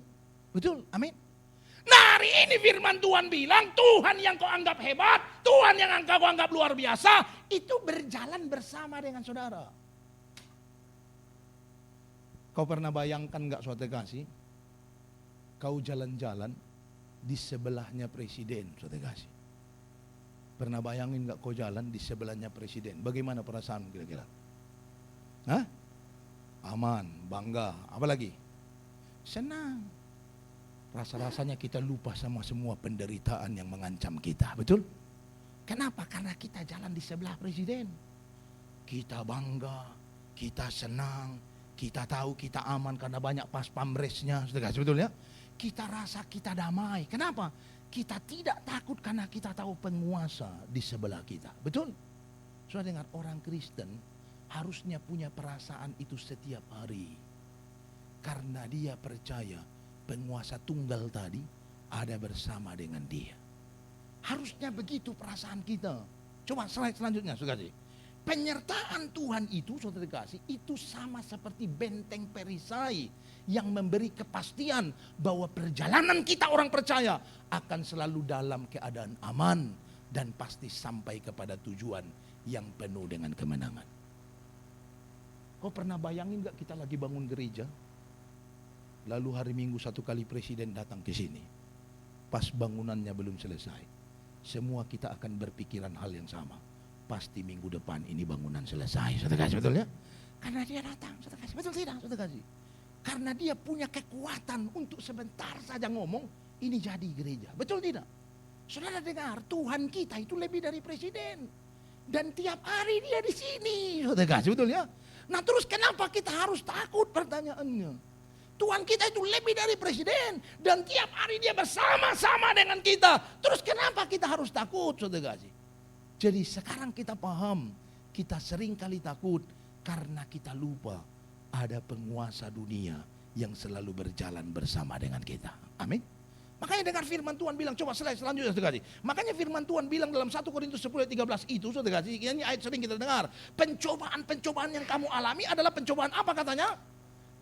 Betul? Amin. Nah hari ini firman Tuhan bilang, Tuhan yang kau anggap hebat, Tuhan yang kau anggap luar biasa, itu berjalan bersama dengan saudara. Kau pernah bayangkan gak suatu kasih, kau jalan-jalan di sebelahnya presiden, suatu kasih. Pernah bayangin gak kau jalan di sebelahnya presiden? Bagaimana perasaan kira-kira? Hah? Aman, bangga, apa lagi? Senang. Rasa-rasanya kita lupa sama semua penderitaan yang mengancam kita, betul? Kenapa? Karena kita jalan di sebelah presiden. Kita bangga, kita senang, kita tahu kita aman karena banyak pas pamresnya, betul ya? Kita rasa kita damai. Kenapa? Kita tidak takut karena kita tahu penguasa di sebelah kita, betul? Sudah dengar, orang Kristen harusnya punya perasaan itu setiap hari. Karena dia percaya penguasa tunggal tadi ada bersama dengan dia. Harusnya begitu perasaan kita. Coba slide selanjutnya, saudara. Penyertaan Tuhan itu, saudara kasih, itu sama seperti benteng perisai yang memberi kepastian bahwa perjalanan kita orang percaya akan selalu dalam keadaan aman dan pasti sampai kepada tujuan yang penuh dengan kemenangan. Kau pernah bayangin gak kita lagi bangun gereja, lalu hari Minggu satu kali presiden datang ke sini, pas bangunannya belum selesai, semua kita akan berpikiran hal yang sama. Pasti minggu depan ini bangunan selesai, saudara kasih, betul ya? Karena dia datang, saudara kasih, betul tidak, saudara kasih? Karena dia punya kekuatan untuk sebentar saja ngomong, ini jadi gereja, betul tidak? Saudara dengar, Tuhan kita itu lebih dari presiden, dan tiap hari dia di sini, saudara kasih, betul ya? Nah terus kenapa kita harus takut, pertanyaannya? Tuhan kita itu lebih dari presiden dan tiap hari dia bersama-sama dengan kita. Terus kenapa kita harus takut, saudara kasih? Jadi sekarang kita paham, kita sering kali takut karena kita lupa ada penguasa dunia yang selalu berjalan bersama dengan kita. Amin. Makanya dengar firman Tuhan bilang, coba slide selanjutnya, saudara kasih. Makanya firman Tuhan bilang dalam 1 Korintus 10:13 itu, saudara kasih, ini ayat sering kita dengar. Pencobaan-pencobaan yang kamu alami adalah pencobaan apa katanya?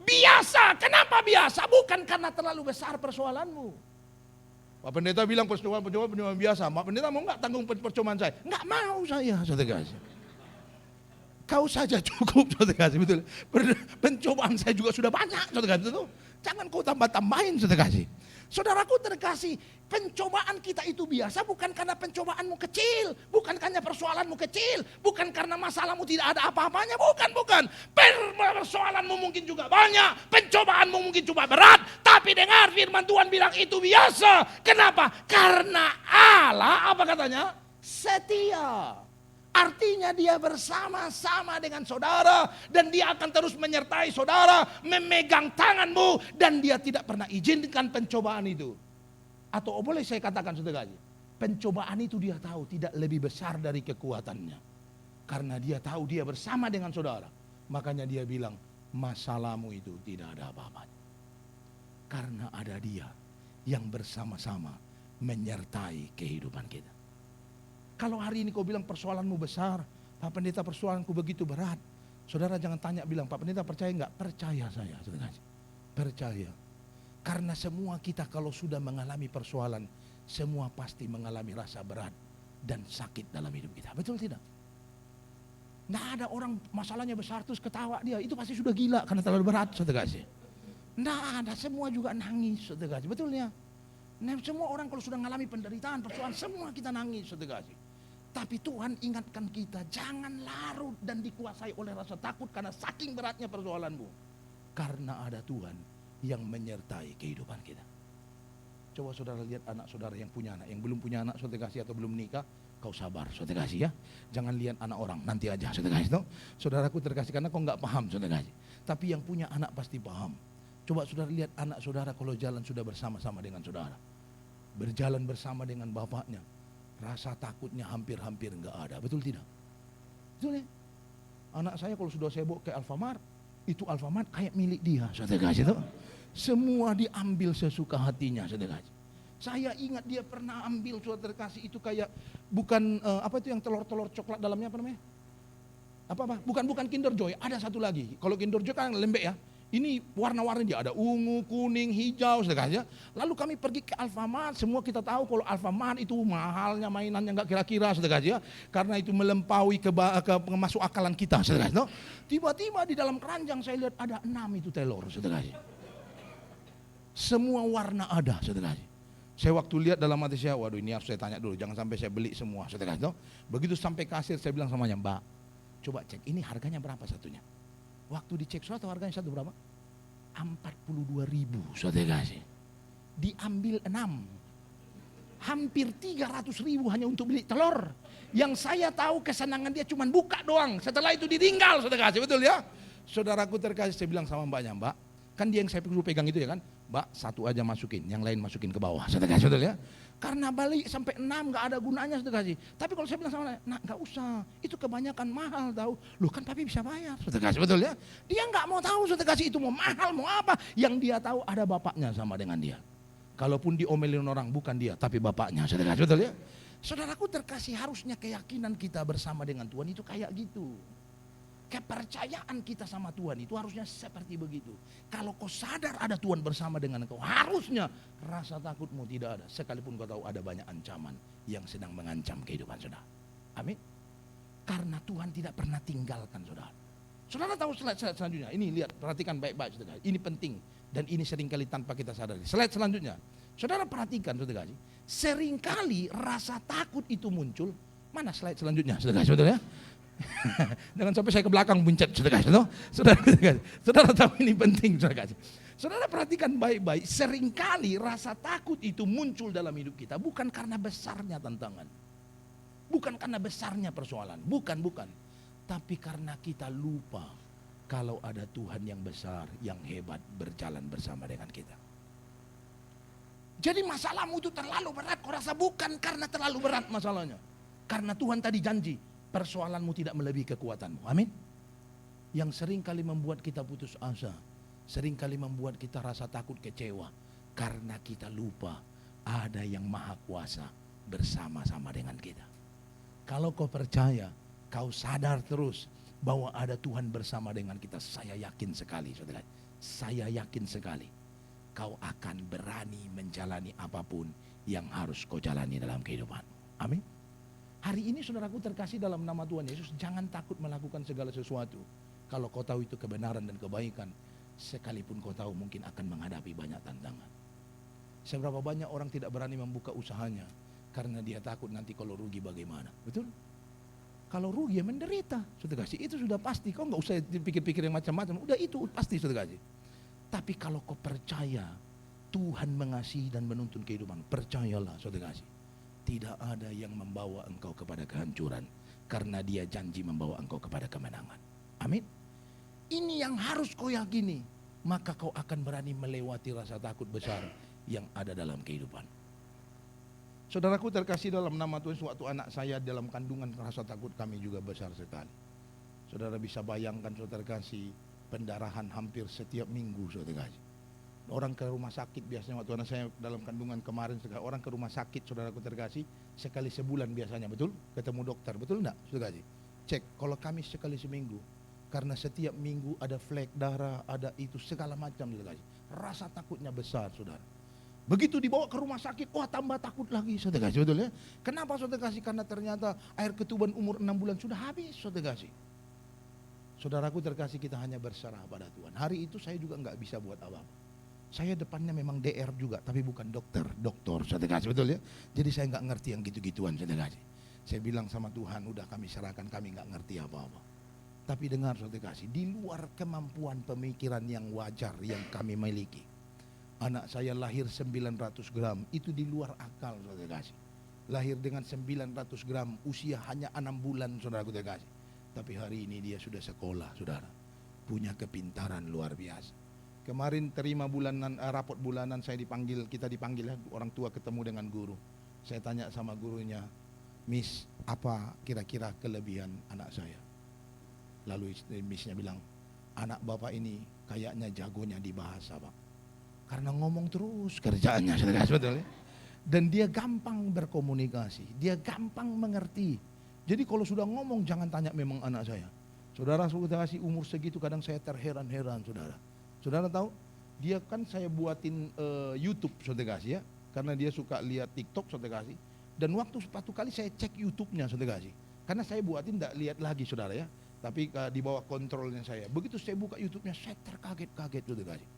Biasa. Kenapa biasa? Bukan karena terlalu besar persoalanmu. Pak Pendeta bilang percobaan biasa. Pak Pendeta mau nggak tanggung percobaan saya? Nggak mau saya, saudara kasih. Kau saja cukup, saudara kasih, betul. Pencobaan saya juga sudah banyak, saudara kasih. Jangan kau tambah-tambahin, saudara kasih. Saudaraku terkasih, pencobaan kita itu biasa bukan karena pencobaanmu kecil, bukan karena persoalanmu kecil, bukan karena masalahmu tidak ada apa-apanya, bukan. Persoalanmu mungkin juga banyak, pencobaanmu mungkin juga berat, tapi dengar firman Tuhan bilang itu biasa. Kenapa? Karena Allah, apa katanya? Setia. Artinya dia bersama-sama dengan saudara dan dia akan terus menyertai saudara, memegang tanganmu dan dia tidak pernah izinkan pencobaan itu. Atau boleh saya katakan saudara, pencobaan itu dia tahu tidak lebih besar dari kekuatannya. Karena dia tahu dia bersama dengan saudara. Makanya dia bilang masalahmu itu tidak ada apa-apanya. Karena ada dia yang bersama-sama menyertai kehidupan kita. Kalau hari ini kau bilang persoalanmu besar, Pak Pendeta persoalanku begitu berat, saudara jangan tanya bilang, Pak Pendeta percaya enggak? Percaya saya, saudara. Percaya. Karena semua kita kalau sudah mengalami persoalan, semua pasti mengalami rasa berat dan sakit dalam hidup kita. Betul tidak? Nggak ada orang masalahnya besar terus ketawa dia, itu pasti sudah gila karena terlalu berat, saudara kasih. Nggak ada, semua juga nangis, saudara kasih. Betul ya? Nah, semua orang kalau sudah mengalami penderitaan, persoalan, semua kita nangis, saudara kasih. Tapi Tuhan ingatkan kita, jangan larut dan dikuasai oleh rasa takut karena saking beratnya persoalanmu. Karena ada Tuhan yang menyertai kehidupan kita. Coba saudara lihat anak saudara yang punya anak, yang belum punya anak, saudara kasih, atau belum nikah, kau sabar, saudara kasih ya. Jangan lihat anak orang, nanti aja, saudara kasih. Saudaraku terkasih, karena kau nggak paham, saudara kasih. Tapi yang punya anak pasti paham. Coba saudara lihat anak saudara kalau jalan sudah bersama-sama dengan saudara. Berjalan bersama dengan bapaknya. Rasa takutnya hampir-hampir enggak ada, betul tidak? Betul ya? Anak saya kalau sudah saya bawa ke Alfamart, itu Alfamart kayak milik dia, saudara kasih tuh. Semua diambil sesuka hatinya, saudara kasih. Saya ingat dia pernah ambil, saudara kasih, itu kayak bukan apa itu yang telur-telur coklat dalamnya apa namanya? Apa? Bukan Kinder Joy, ada satu lagi. Kalau Kinder Joy kan lembek ya. Ini warna-warni dia, ada ungu, kuning, hijau, saudara kasih. Lalu kami pergi ke Alfamart, semua kita tahu kalau Alfamart itu mahalnya mainannya nggak kira-kira, saudara kasih ya. Karena itu melampaui ke masuk akalan kita, saudara kasih. Tiba-tiba di dalam keranjang saya lihat ada 6 itu telur, saudara kasih. Semua warna ada, saudara kasih. Saya waktu lihat dalam hati saya, waduh ini harus saya tanya dulu, jangan sampai saya beli semua, saudara kasih. Begitu sampai kasir saya bilang samanya, Mbak, coba cek ini harganya berapa satunya? Waktu dicek suatu harganya satu berapa? 42.000, saudara kasih. Diambil 6. Hampir 300.000 hanya untuk beli telur. Yang saya tahu kesenangan dia cuma buka doang. Setelah itu ditinggal, saudara kasih, betul ya? Saudaraku terkasih, saya bilang sama mbaknya, Mbak, kan dia yang saya pegang itu ya kan? Mbak, satu aja masukin, yang lain masukin ke bawah, saudara kasih, betul ya? Karena balik sampai 6 gak ada gunanya, saudara kasih. Tapi kalau saya bilang sama dia, nah gak usah, itu kebanyakan mahal tahu. Loh kan papi bisa bayar, saudara kasih, betul ya? Dia gak mau tahu, saudara kasih, itu mau mahal, mau apa. Yang dia tahu ada bapaknya sama dengan dia. Kalaupun diomelin orang, bukan dia, tapi bapaknya, saudara kasih, betul ya? Saudaraku terkasih, harusnya keyakinan kita bersama dengan Tuhan itu kayak gitu. Kepercayaan kita sama Tuhan itu harusnya seperti begitu. Kalau kau sadar ada Tuhan bersama dengan kau, harusnya rasa takutmu tidak ada. Sekalipun kau tahu ada banyak ancaman yang sedang mengancam kehidupan saudara. Amin. Karena Tuhan tidak pernah tinggalkan saudara. Saudara tahu slide selanjutnya. Ini lihat, perhatikan baik-baik saudara. Ini penting dan ini seringkali tanpa kita sadari. Slide selanjutnya. Saudara perhatikan saudara. Seringkali rasa takut itu muncul. Mana slide selanjutnya saudara? Saudara ya? Jangan sampai saya ke belakang buncet, saudara kasih. Saudara tahu ini penting, saudara kasih. Saudara perhatikan baik-baik, seringkali rasa takut itu muncul dalam hidup kita bukan karena besarnya tantangan, bukan karena besarnya persoalan, bukan. Tapi karena kita lupa kalau ada Tuhan yang besar, yang hebat berjalan bersama dengan kita. Jadi masalahmu itu terlalu berat, kau rasa bukan karena terlalu berat masalahnya, karena Tuhan tadi janji. Persoalanmu tidak melebihi kekuatanmu. Amin. Yang sering kali membuat kita putus asa, sering kali membuat kita rasa takut, kecewa, karena kita lupa ada yang maha kuasa bersama-sama dengan kita. Kalau kau percaya, kau sadar terus bahwa ada Tuhan bersama dengan kita, saya yakin sekali, saudara. Saya yakin sekali kau akan berani menjalani apapun yang harus kau jalani dalam kehidupan. Amin. Hari ini saudaraku terkasih dalam nama Tuhan Yesus, jangan takut melakukan segala sesuatu. Kalau kau tahu itu kebenaran dan kebaikan, sekalipun kau tahu mungkin akan menghadapi banyak tantangan. Seberapa banyak orang tidak berani membuka usahanya karena dia takut nanti kalau rugi bagaimana, betul? Kalau rugi ya menderita, saudara kasih, itu sudah pasti. Kau nggak usah pikir-pikir yang macam-macam, udah itu pasti, saudara kasih. Tapi kalau kau percaya Tuhan mengasihi dan menuntun kehidupan, percayalah, saudara kasih. Tidak ada yang membawa engkau kepada kehancuran, karena dia janji membawa engkau kepada kemenangan. Amin. Ini yang harus kau yakini, maka kau akan berani melewati rasa takut besar yang ada dalam kehidupan. Saudaraku terkasih dalam nama Tuhan, suatu anak saya dalam kandungan, rasa takut kami juga besar sekali. Saudara bisa bayangkan, saudara kasih, pendarahan hampir setiap minggu, saudara kasih. Orang ke rumah sakit biasanya, waktu anak saya dalam kandungan kemarin, orang ke rumah sakit, saudaraku terkasih, sekali sebulan biasanya, betul? Ketemu dokter, betul enggak, saudara kasih? Cek, kalau kami sekali seminggu, karena setiap minggu ada flek darah, ada itu segala macam, saudara kasih. Rasa takutnya besar, saudara. Begitu dibawa ke rumah sakit, wah tambah takut lagi, saudara kasih, betul ya? Kenapa, saudara kasih? Karena ternyata air ketuban umur 6 bulan sudah habis, saudara kasih. Saudaraku terkasih, kita hanya berserah pada Tuhan. Hari itu saya juga nggak bisa buat apa-apa. Saya depannya memang DR juga, tapi bukan dokter, saudara kasih, betul ya. Jadi saya nggak ngerti yang gitu-gituan, saudara kasih. Saya bilang sama Tuhan, udah kami serahkan, kami nggak ngerti apa-apa. Tapi dengar saudara kasih, di luar kemampuan pemikiran yang wajar yang kami miliki. Anak saya lahir 900 gram, itu di luar akal saudara kasih. Lahir dengan 900 gram, usia hanya 6 bulan saudara kasih. Tapi hari ini dia sudah sekolah, saudara. Punya kepintaran luar biasa. Kemarin terima raport bulanan, kita dipanggil ya, orang tua ketemu dengan guru. Saya tanya sama gurunya, Miss, apa kira-kira kelebihan anak saya? Lalu Missnya bilang, anak bapak ini kayaknya jagonya di bahasa, Pak. Karena ngomong terus kerjaannya, saudara, betul ya? Dan dia gampang berkomunikasi, dia gampang mengerti. Jadi kalau sudah ngomong jangan tanya memang anak saya. Saudara kasih umur segitu kadang saya terheran-heran saudara. Saudara tahu, dia kan saya buatin YouTube saudara kasih ya. Karena dia suka lihat TikTok saudara kasih. Dan waktu satu kali saya cek YouTube-nya saudara kasih. Karena saya buatin tidak lihat lagi saudara ya. Tapi di bawah kontrolnya saya. Begitu saya buka YouTube-nya saya terkaget-kaget saudara kasih.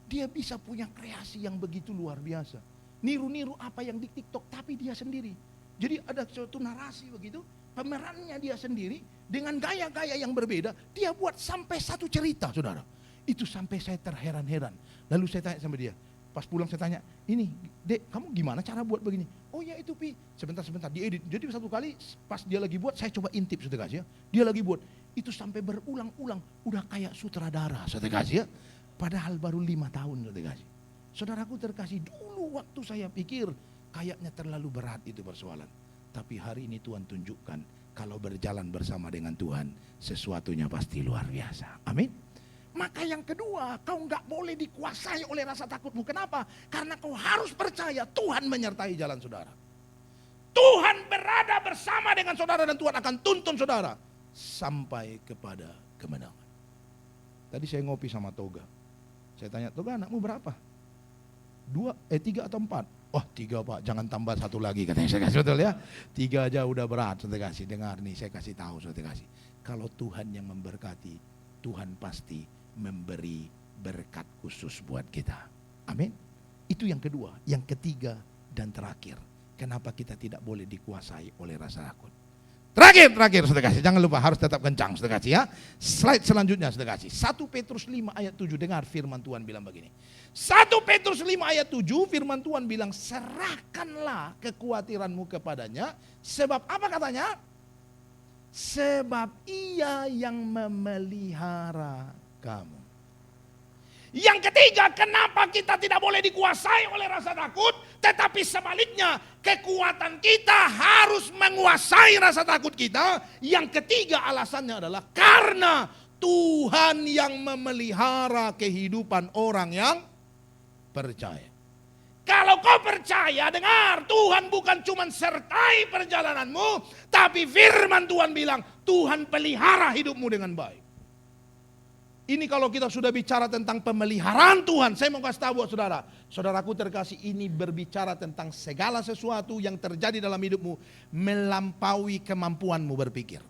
Dia bisa punya kreasi yang begitu luar biasa. Niru-niru apa yang di TikTok tapi dia sendiri. Jadi ada suatu narasi begitu. Pemerannya dia sendiri dengan gaya-gaya yang berbeda, dia buat sampai satu cerita, saudara. Itu sampai saya terheran-heran. Lalu saya tanya sama dia, pas pulang saya tanya, ini Dek, kamu gimana cara buat begini? Oh ya itu Pi, sebentar diedit. Jadi satu kali pas dia lagi buat, saya coba intip saudara kasih ya. Dia lagi buat, itu sampai berulang-ulang, udah kayak sutradara saudara kasih ya. Padahal baru 5 tahun saudara kasih. Saudaraku terkasih, dulu waktu saya pikir kayaknya terlalu berat itu persoalan. Tapi hari ini Tuhan tunjukkan kalau berjalan bersama dengan Tuhan sesuatunya pasti luar biasa. Amin. Maka yang kedua, kau nggak boleh dikuasai oleh rasa takutmu. Kenapa? Karena kau harus percaya Tuhan menyertai jalan saudara. Tuhan berada bersama dengan saudara dan Tuhan akan tuntun saudara sampai kepada kemenangan. Tadi saya ngopi sama Toga. Saya tanya, Toga anakmu berapa? 3 atau 4? Oh 3 Pak, jangan tambah 1 lagi katanya. Saya kasih betul ya. 3 aja udah berat, saya kasih. Dengar nih, saya kasih tahu, saya kasih. Kalau Tuhan yang memberkati, Tuhan pasti memberi berkat khusus buat kita. Amin. Itu yang kedua. Yang ketiga dan terakhir, kenapa kita tidak boleh dikuasai oleh rasa takut. Terakhir, saudara kasih. Jangan lupa harus tetap kencang, saudara kasih ya. Slide selanjutnya, saudara kasih. 1 Petrus 5 ayat 7, dengar firman Tuhan bilang begini. 1 Petrus 5 ayat 7, firman Tuhan bilang, serahkanlah kekhawatiranmu kepadanya. Sebab apa katanya? Sebab ia yang memelihara kamu. Yang ketiga, kenapa kita tidak boleh dikuasai oleh rasa takut, tetapi sebaliknya kekuatan kita harus menguasai rasa takut kita. Yang ketiga alasannya adalah karena Tuhan yang memelihara kehidupan orang yang percaya. Kalau kau percaya, dengar, Tuhan bukan cuma sertai perjalananmu, tapi firman Tuhan bilang, Tuhan pelihara hidupmu dengan baik. Ini kalau kita sudah bicara tentang pemeliharaan Tuhan, saya mau kasih tahu buat saudara. Saudaraku terkasih, ini berbicara tentang segala sesuatu yang terjadi dalam hidupmu melampaui kemampuanmu berpikir.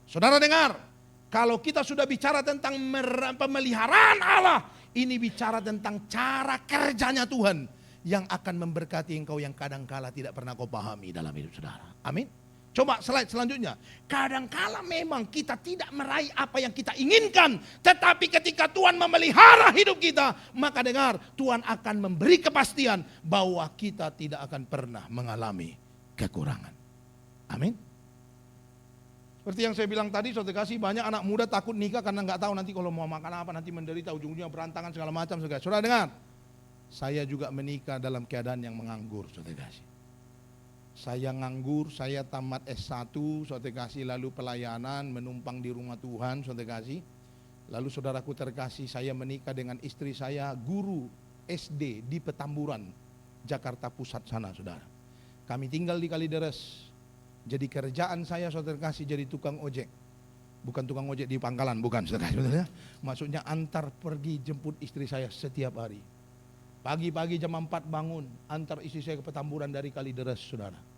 Saudara dengar, kalau kita sudah bicara tentang pemeliharaan Allah, ini bicara tentang cara kerjanya Tuhan yang akan memberkati engkau yang kadangkala tidak pernah kau pahami dalam hidup saudara. Amin. Coba slide selanjutnya. Kadangkala memang kita tidak meraih apa yang kita inginkan. Tetapi ketika Tuhan memelihara hidup kita, maka dengar, Tuhan akan memberi kepastian bahwa kita tidak akan pernah mengalami kekurangan. Amin. Seperti yang saya bilang tadi, saudara kasih, banyak anak muda takut nikah karena nggak tahu nanti kalau mau makan apa, nanti menderita, ujung-ujungnya berantakan segala macam. Saudara dengar, saya juga menikah dalam keadaan yang menganggur, saudara kasih. Saya nganggur, saya tamat S1, saudara kasih, lalu pelayanan, menumpang di rumah Tuhan, saudara kasih. Lalu saudaraku terkasih, saya menikah dengan istri saya, guru SD di Petamburan, Jakarta Pusat sana, saudara. Kami tinggal di Kalideres. Jadi kerjaan saya, saudara kasih, jadi tukang ojek. Bukan tukang ojek di pangkalan, bukan, saudara kasih. Maksudnya antar pergi jemput istri saya setiap hari. Pagi-pagi jam 4 bangun, antar istri saya ke Petamburan dari Kalideres, saudara.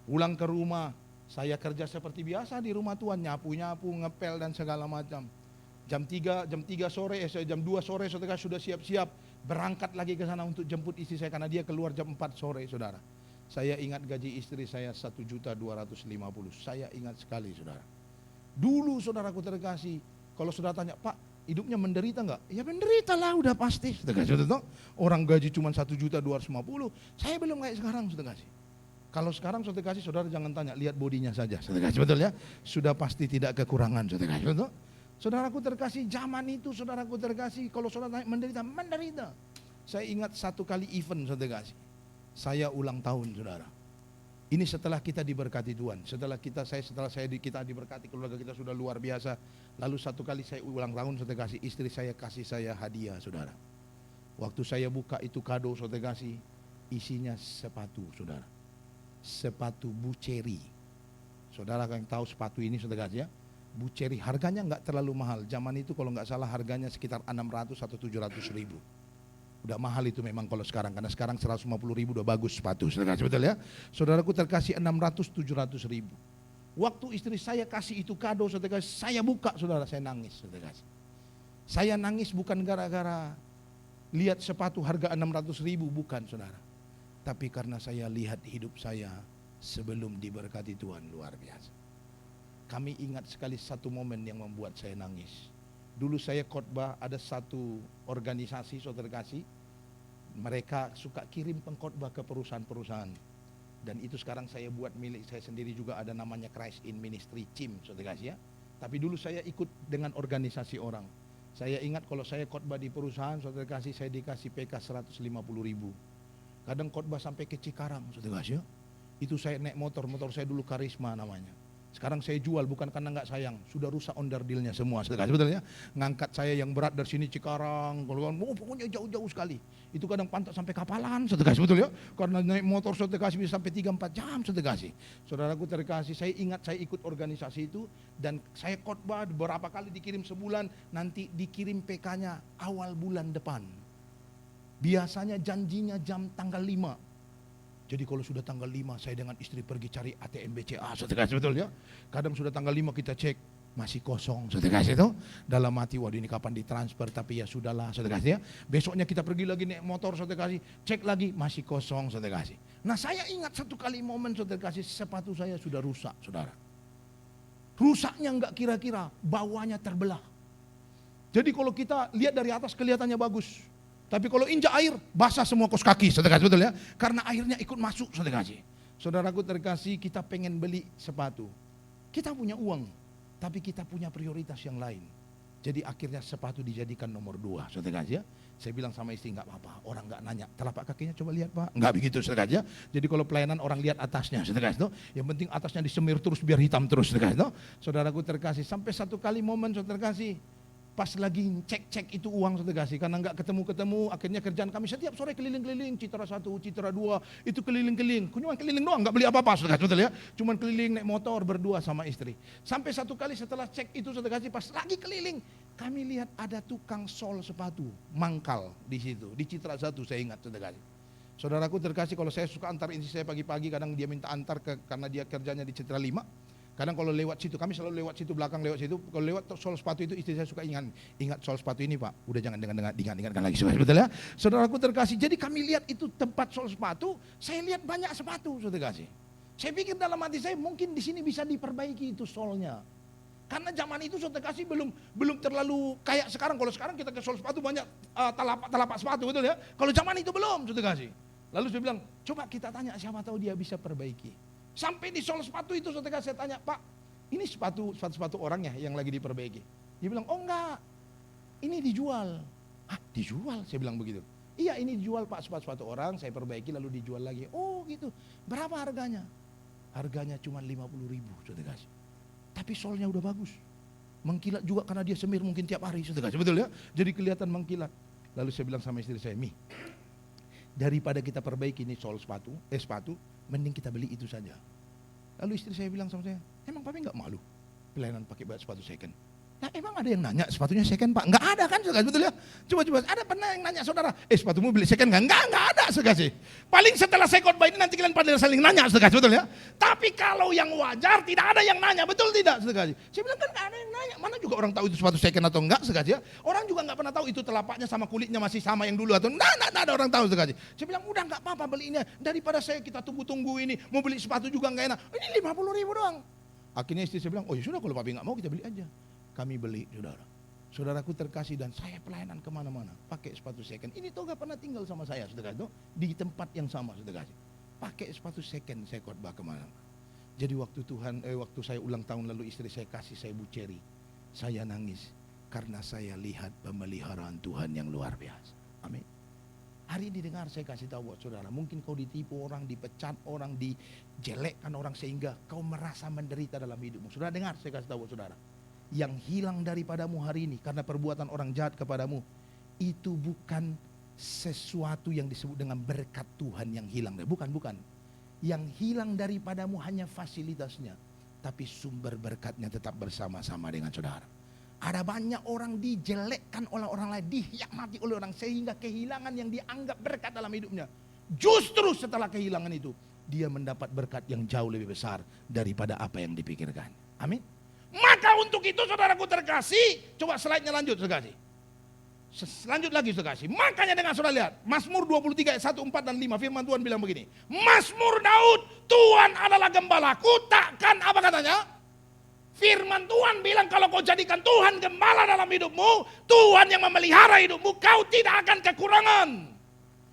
Pulang ke rumah, Saya kerja seperti biasa di rumah Tuhan, nyapu-nyapu, ngepel dan segala macam. Jam 3 sore, jam 2 sore saudara sudah siap-siap berangkat lagi ke sana untuk jemput istri saya karena dia keluar jam 4 sore, saudara. Saya ingat gaji istri saya 1.250.000. Saya ingat sekali, saudara. Dulu saudaraku terkasih, kalau saudara tanya, Pak, hidupnya menderita enggak? Ya menderita lah, udah pasti. Saudara, orang gaji cuma 1.250.000. Saya belum kayak sekarang, saudara kasih. Kalau sekarang saudara kasih, saudara jangan tanya, lihat bodinya saja, saudara kasih, betul ya? Sudah pasti tidak kekurangan, saudara kasih, betul? Saudaraku terkasih, zaman itu saudaraku terkasih, kalau saudara menderita, menderita. Saya ingat satu kali event, saudara kasih. Saya ulang tahun, saudara. Ini setelah kita diberkati Tuhan, setelah kita diberkati, keluarga kita sudah luar biasa. Lalu satu kali saya ulang tahun, saudara kasih, istri saya kasih saya hadiah, saudara. Waktu saya buka itu kado, saudara kasih, isinya sepatu, saudara. Sepatu Buceri. Saudara yang tahu sepatu ini, saudara kasih ya, Buceri, harganya nggak terlalu mahal. Zaman itu kalau nggak salah harganya sekitar 600 atau 700 ribu. Udah mahal itu memang kalau sekarang, karena sekarang 150 ribu udah bagus sepatu, saudara kasih, betul ya. Saudaraku terkasih 600-700 ribu. Waktu istri saya kasih itu kado, saudara kasih, saya buka, saudara, saya nangis, saudara kasih. Saya nangis bukan gara-gara lihat sepatu harga 600 ribu, bukan, saudara. Tapi karena saya lihat hidup saya sebelum diberkati Tuhan luar biasa. Kami ingat sekali satu momen yang membuat saya nangis. Dulu saya khotbah, ada satu organisasi, saudara kasih, mereka suka kirim pengkhotbah ke perusahaan-perusahaan. Dan itu sekarang saya buat milik saya sendiri juga, ada namanya Christ in Ministry, CIM, saudara kasih ya. Tapi dulu saya ikut dengan organisasi orang. Saya ingat kalau saya khotbah di perusahaan, saudara kasih, saya dikasih PK 150 ribu. Kadang khotbah sampai ke Cikarang, saudara kasih ya. Itu saya naik motor saya dulu Karisma namanya. Sekarang saya jual bukan karena nggak sayang, sudah rusak onderdilnya semua, saudara kasih, betul ya. Ngangkat saya yang berat dari sini Cikarang, pokoknya jauh-jauh sekali. Itu kadang pantat sampai Kapalan, saudara kasih, betul ya. Karena naik motor saudara kasih bisa sampai 3-4 jam, saudara kasih. Saudaraku terkasih, saya ingat saya ikut organisasi itu dan saya khotbah beberapa kali dikirim sebulan, nanti dikirim PK-nya awal bulan depan. Biasanya janjinya tanggal 5. Jadi kalau sudah tanggal 5 saya dengan istri pergi cari ATM BCA, saudara kasih, betul ya. Kadang sudah tanggal 5 kita cek masih kosong, saudara kasih itu. Dalam hati, waduh ini kapan ditransfer, tapi ya sudahlah, saudara kasih ya. Besoknya kita pergi lagi naik motor, saudara kasih, cek lagi masih kosong, saudara kasih. Nah saya ingat satu kali momen, saudara kasih, sepatu saya sudah rusak, saudara. Rusaknya enggak kira-kira, bawahnya terbelah. Jadi kalau kita lihat dari atas kelihatannya bagus. Tapi kalau injak air, basah semua kos kaki, saudara kasih, betul ya. Karena airnya ikut masuk, saudara kasih. Saudaraku terkasih, kita pengen beli sepatu. Kita punya uang, tapi kita punya prioritas yang lain. Jadi akhirnya sepatu dijadikan nomor 2, saudara kasih ya. Saya bilang sama istri, enggak apa-apa, orang enggak nanya, telapak kakinya coba lihat Pak. Enggak begitu, saudara kasih ya. Jadi kalau pelayanan orang lihat atasnya, saudara kasih. Yang penting atasnya disemir terus biar hitam terus, saudara kasih. Saudaraku terkasih, sampai satu kali momen, saudara kasih, pas lagi cek itu uang, saudara kasih, karena enggak ketemu, akhirnya kerjaan kami setiap sore keliling-keliling, Citra 1, Citra 2, itu keliling-keliling, cuma keliling doang, enggak beli apa-apa, saudara kasih, betul ya, cuman keliling naik motor berdua sama istri. Sampai satu kali setelah cek itu, saudara kasih, pas lagi keliling, kami lihat ada tukang sol sepatu, mangkal di situ, di Citra 1 saya ingat, saudara kasih. Saudaraku terkasih, kalau saya suka antar istri saya pagi-pagi, kadang dia minta antar karena dia kerjanya di Citra 5. Kadang kalau lewat situ, kami selalu lewat situ, belakang lewat situ, kalau lewat sol sepatu itu istri saya suka ingat sol sepatu ini Pak, udah jangan diingat-ingatkan lagi, betul ya. Saudaraku terkasih, jadi kami lihat itu tempat sol sepatu, saya lihat banyak sepatu, saudara kasih. Saya pikir dalam hati saya, mungkin di sini bisa diperbaiki itu solnya. Karena zaman itu saudara kasih belum terlalu kayak sekarang. Kalau sekarang kita ke sol sepatu banyak telapak sepatu, betul ya. Kalau zaman itu belum, saudara kasih. Lalu saya bilang, coba kita tanya siapa tahu dia bisa perbaiki. Sampai di sol sepatu itu saudara saya tanya, Pak, ini sepatu orang ya yang lagi diperbaiki. Dia bilang, oh enggak, ini dijual. Ah, dijual? Saya bilang begitu. Iya, ini dijual Pak, sepatu orang, saya perbaiki lalu dijual lagi. Oh gitu, berapa harganya? Harganya cuma 50 ribu, saudara kasih. Tapi solnya udah bagus. Mengkilat juga karena dia semir mungkin tiap hari, saudara kasih, betul ya. Jadi kelihatan mengkilat. Lalu saya bilang sama istri saya, Mi, daripada kita perbaiki ini sol sepatu, mending kita beli itu saja. Lalu istri saya bilang sama saya, emang papi nggak malu pelayanan pakai sepatu second? Nah, emang ada yang nanya sepatunya second Pak? Enggak ada kan, saudara, betul ya? Coba ada pernah yang nanya saudara, sepatumu beli second enggak? Enggak ada, saudara. Paling setelah saya khotbah ini nanti kalian pada saling nanya, saudara, betul ya? Tapi kalau yang wajar tidak ada yang nanya, betul tidak, saudara? Saya bilang kan enggak ada yang nanya, mana juga orang tahu itu sepatu second atau enggak, saudara. Orang juga enggak pernah tahu itu telapaknya sama kulitnya masih sama yang dulu atau enggak ada orang tahu, saudara. Saya bilang udah enggak apa-apa belinya, daripada kita tunggu-tunggu ini, mau beli sepatu juga enggak enak. Ini 50.000 doang. Akhirnya istri saya bilang, oh ya sudah kalau papi enggak mau kita beli aja. Kami beli, saudara. Saudaraku terkasih dan saya pelayanan kemana-mana. Pakai sepatu second. Ini toga pernah tinggal sama saya, saudara. Di tempat yang sama, saudara. Pakai sepatu second, saya khotbah kemana-mana. Jadi waktu saya ulang tahun lalu istri saya kasih saya buceri. Saya nangis. Karena saya lihat pemeliharaan Tuhan yang luar biasa. Amin. Hari ini dengar saya kasih tahu buat saudara. Mungkin kau ditipu orang, dipecat orang, dijelekkan orang sehingga kau merasa menderita dalam hidupmu. Saudara dengar saya kasih tahu buat saudara. Yang hilang daripadamu hari ini karena perbuatan orang jahat kepadamu, itu bukan sesuatu yang disebut dengan berkat Tuhan yang hilang. Bukan. Yang hilang daripadamu hanya fasilitasnya, tapi sumber berkatnya tetap bersama-sama dengan saudara. Ada banyak orang dijelekkan oleh orang lain, dikhianati oleh orang sehingga kehilangan yang dianggap berkat dalam hidupnya. Justru setelah kehilangan itu, dia mendapat berkat yang jauh lebih besar daripada apa yang dipikirkan. Amin. Maka untuk itu saudaraku terkasih, coba slide-nya lanjut terkasih. Lanjut lagi terkasih. Makanya dengan saudara lihat, Mazmur 23 ayat 1, 4 dan 5 firman Tuhan bilang begini. Mazmur Daud, Tuhan adalah gembalaku, takkan apa katanya? Firman Tuhan bilang kalau kau jadikan Tuhan gembala dalam hidupmu, Tuhan yang memelihara hidupmu, kau tidak akan kekurangan.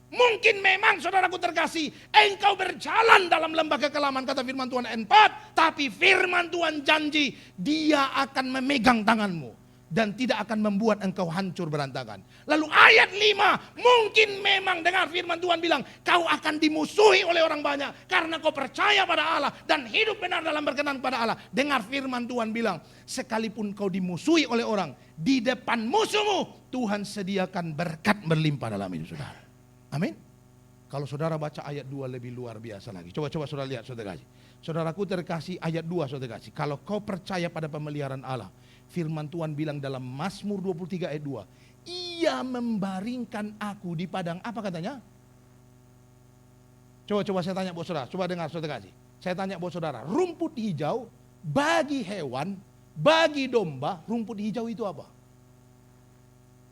Mungkin memang saudaraku terkasih, engkau berjalan dalam lembah kekelaman kata firman Tuhan ayat 4, tapi firman Tuhan janji dia akan memegang tanganmu dan tidak akan membuat engkau hancur berantakan. Lalu ayat 5, mungkin memang dengar firman Tuhan bilang kau akan dimusuhi oleh orang banyak karena kau percaya pada Allah dan hidup benar dalam berkenan pada Allah. Dengar firman Tuhan bilang, sekalipun kau dimusuhi oleh orang, di depan musuhmu Tuhan sediakan berkat berlimpah dalam hidup saudara. Amin. Kalau saudara baca ayat 2 lebih luar biasa lagi. Coba saudara lihat saudara kasih. Saudaraku terkasih ayat 2 saudara kasih. Kalau kau percaya pada pemeliharaan Allah, firman Tuhan bilang dalam Mazmur 23 ayat 2, Ia membaringkan aku di padang apa katanya? Coba saya tanya buat saudara, coba dengar saudara kasih. Saya tanya buat saudara, rumput hijau bagi hewan, bagi domba, rumput hijau itu apa?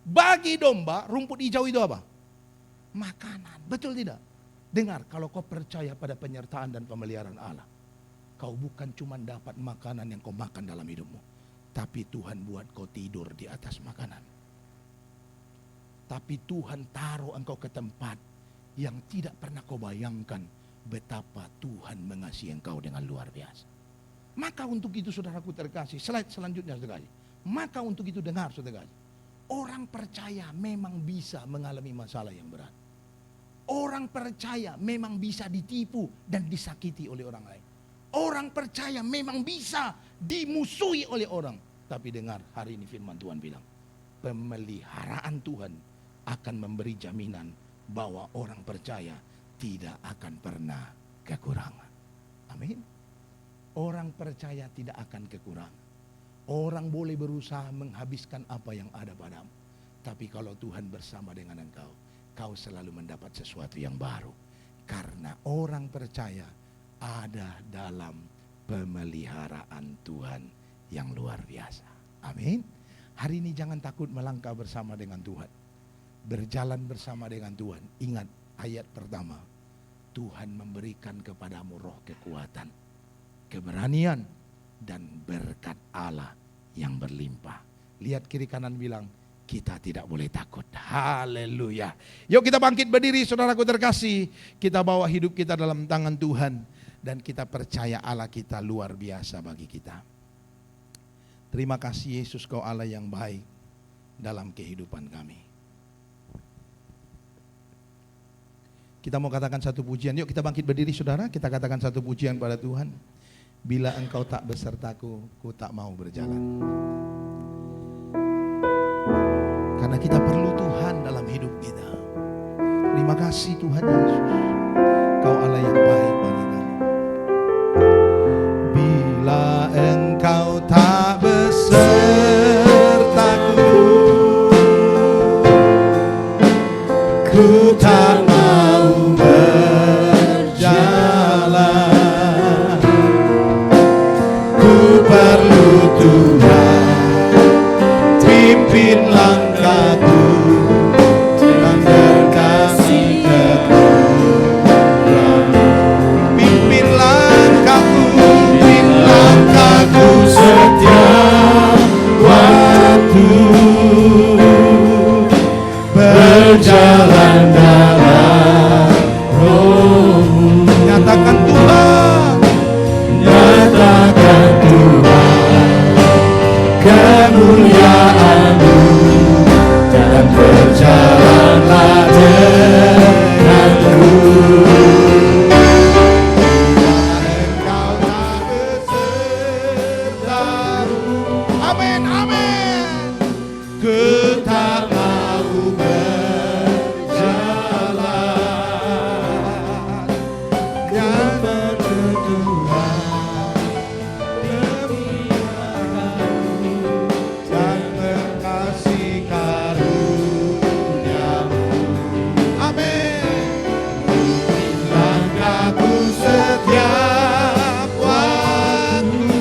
Bagi domba, rumput hijau itu apa? Makanan, betul tidak? Dengar, kalau kau percaya pada penyertaan dan pemeliharaan Allah, kau bukan cuma dapat makanan yang kau makan dalam hidupmu, tapi Tuhan buat kau tidur di atas makanan. Tapi Tuhan taruh engkau ke tempat yang tidak pernah kau bayangkan betapa Tuhan mengasihi engkau dengan luar biasa. Maka untuk itu saudaraku terkasih, slide selanjutnya saudara. Maka untuk itu dengar saudara, orang percaya memang bisa mengalami masalah yang berat. Orang percaya memang bisa ditipu dan disakiti oleh orang lain. Orang percaya memang bisa dimusuhi oleh orang. Tapi dengar, hari ini firman Tuhan bilang, pemeliharaan Tuhan akan memberi jaminan bahwa orang percaya tidak akan pernah kekurangan. Amin. Orang percaya tidak akan kekurangan. Orang boleh berusaha menghabiskan apa yang ada padamu. Tapi kalau Tuhan bersama dengan engkau, kau selalu mendapat sesuatu yang baru. Karena orang percaya ada dalam pemeliharaan Tuhan yang luar biasa. Amin. Hari ini jangan takut melangkah bersama dengan Tuhan. Berjalan bersama dengan Tuhan. Ingat ayat pertama. Tuhan memberikan kepadamu roh kekuatan, keberanian, dan berkat Allah yang berlimpah. Lihat kiri kanan bilang, kita tidak boleh takut. Haleluya. Yuk kita bangkit berdiri saudaraku terkasih. Kita bawa hidup kita dalam tangan Tuhan. Dan kita percaya Allah kita luar biasa bagi kita. Terima kasih Yesus, kau Allah yang baik dalam kehidupan kami. Kita mau katakan satu pujian. Yuk kita bangkit berdiri saudara. Kita katakan satu pujian pada Tuhan. Bila engkau tak besertaku, ku tak mau berjalan. Karena kita perlu Tuhan dalam hidup kita. Terima kasih Tuhan Yesus. Kau Allah yang baik bagi kami. Bila engkau tak besertaku, perlu Tuhan, pimpin langkahku dan berkasih kekurang. Pimpin langkahku setiap waktu, berjalan dalam Roh-Mu. Nyatakan Tuhan, nyatakan Tuhan kemuliaan-Mu, dan berjalanlah denganku. Engkau tak besertaku. Amin, amin. Ku tak mau berjalan dan bertuhan dan berkasih karunia-Mu. Amin. Langkahku setiap waktu,